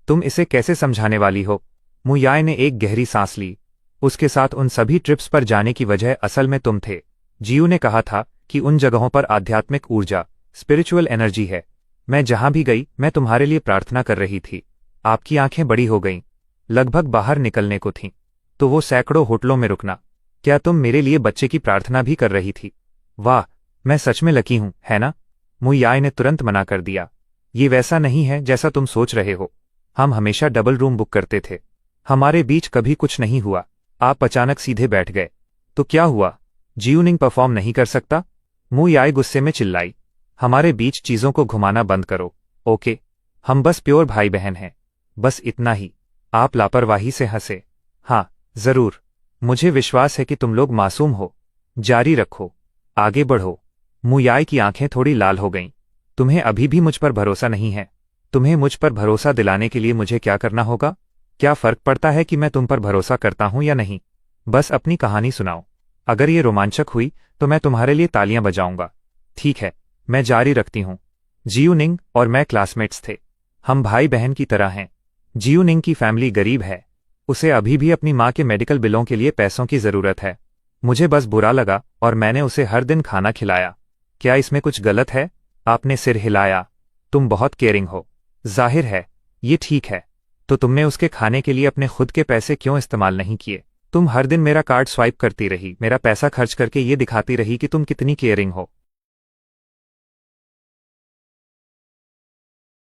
तुम इसे कैसे समझाने वाली हो? मुयाय ने एक गहरी सांस ली। उसके साथ उन सभी ट्रिप्स पर जाने की वजह असल में तुम थे। जियू ने कहा था कि उन जगहों पर आध्यात्मिक ऊर्जा, स्पिरिचुअल एनर्जी है। मैं जहां भी गई मैं तुम्हारे लिए प्रार्थना कर रही थी। आपकी आंखें बड़ी हो गईं, लगभग बाहर निकलने को थीं। तो वो सैकड़ों होटलों में रुकना। क्या तुम मेरे लिए बच्चे की प्रार्थना भी कर रही थी? वाह, मैं सच में लकी हूं, है ना? मुयाय ने तुरंत मना कर दिया। ये वैसा नहीं है जैसा तुम सोच रहे हो। हम हमेशा डबल रूम बुक करते थे। हमारे बीच कभी कुछ नहीं हुआ। आप अचानक सीधे बैठ गए। तो क्या हुआ? जियोनिंग परफॉर्म नहीं कर सकता? मुयाय गुस्से में चिल्लाई। हमारे बीच चीजों को घुमाना बंद करो, ओके? हम बस प्योर भाई बहन हैं, बस इतना ही। आप लापरवाही से हंसे। हाँ, जरूर। मुझे विश्वास है कि तुम लोग मासूम हो। जारी रखो, आगे बढ़ो। मुयाय की आंखें थोड़ी लाल हो गईं। तुम्हें अभी भी मुझ पर भरोसा नहीं है? तुम्हें मुझ पर भरोसा दिलाने के लिए मुझे क्या करना होगा? क्या फर्क पड़ता है कि मैं तुम पर भरोसा करता हूं या नहीं? बस अपनी कहानी सुनाओ। अगर ये रोमांचक हुई तो मैं तुम्हारे लिए तालियां बजाऊंगा। ठीक है, मैं जारी रखती हूं। जियोनिंग और मैं क्लासमेट्स थे। हम भाई बहन की तरह हैं। जियोनिंग की फैमिली गरीब है। उसे अभी भी अपनी माँ के मेडिकल बिलों के लिए पैसों की जरूरत है। मुझे बस बुरा लगा और मैंने उसे हर दिन खाना खिलाया। क्या इसमें कुछ गलत है? आपने सिर हिलाया। तुम बहुत केयरिंग हो। जाहिर है, ये ठीक है। तो तुमने उसके खाने के लिए अपने खुद के पैसे क्यों इस्तेमाल नहीं किए? तुम हर दिन मेरा कार्ड स्वाइप करती रही, मेरा पैसा खर्च करके ये दिखाती रही कि तुम कितनी केयरिंग हो।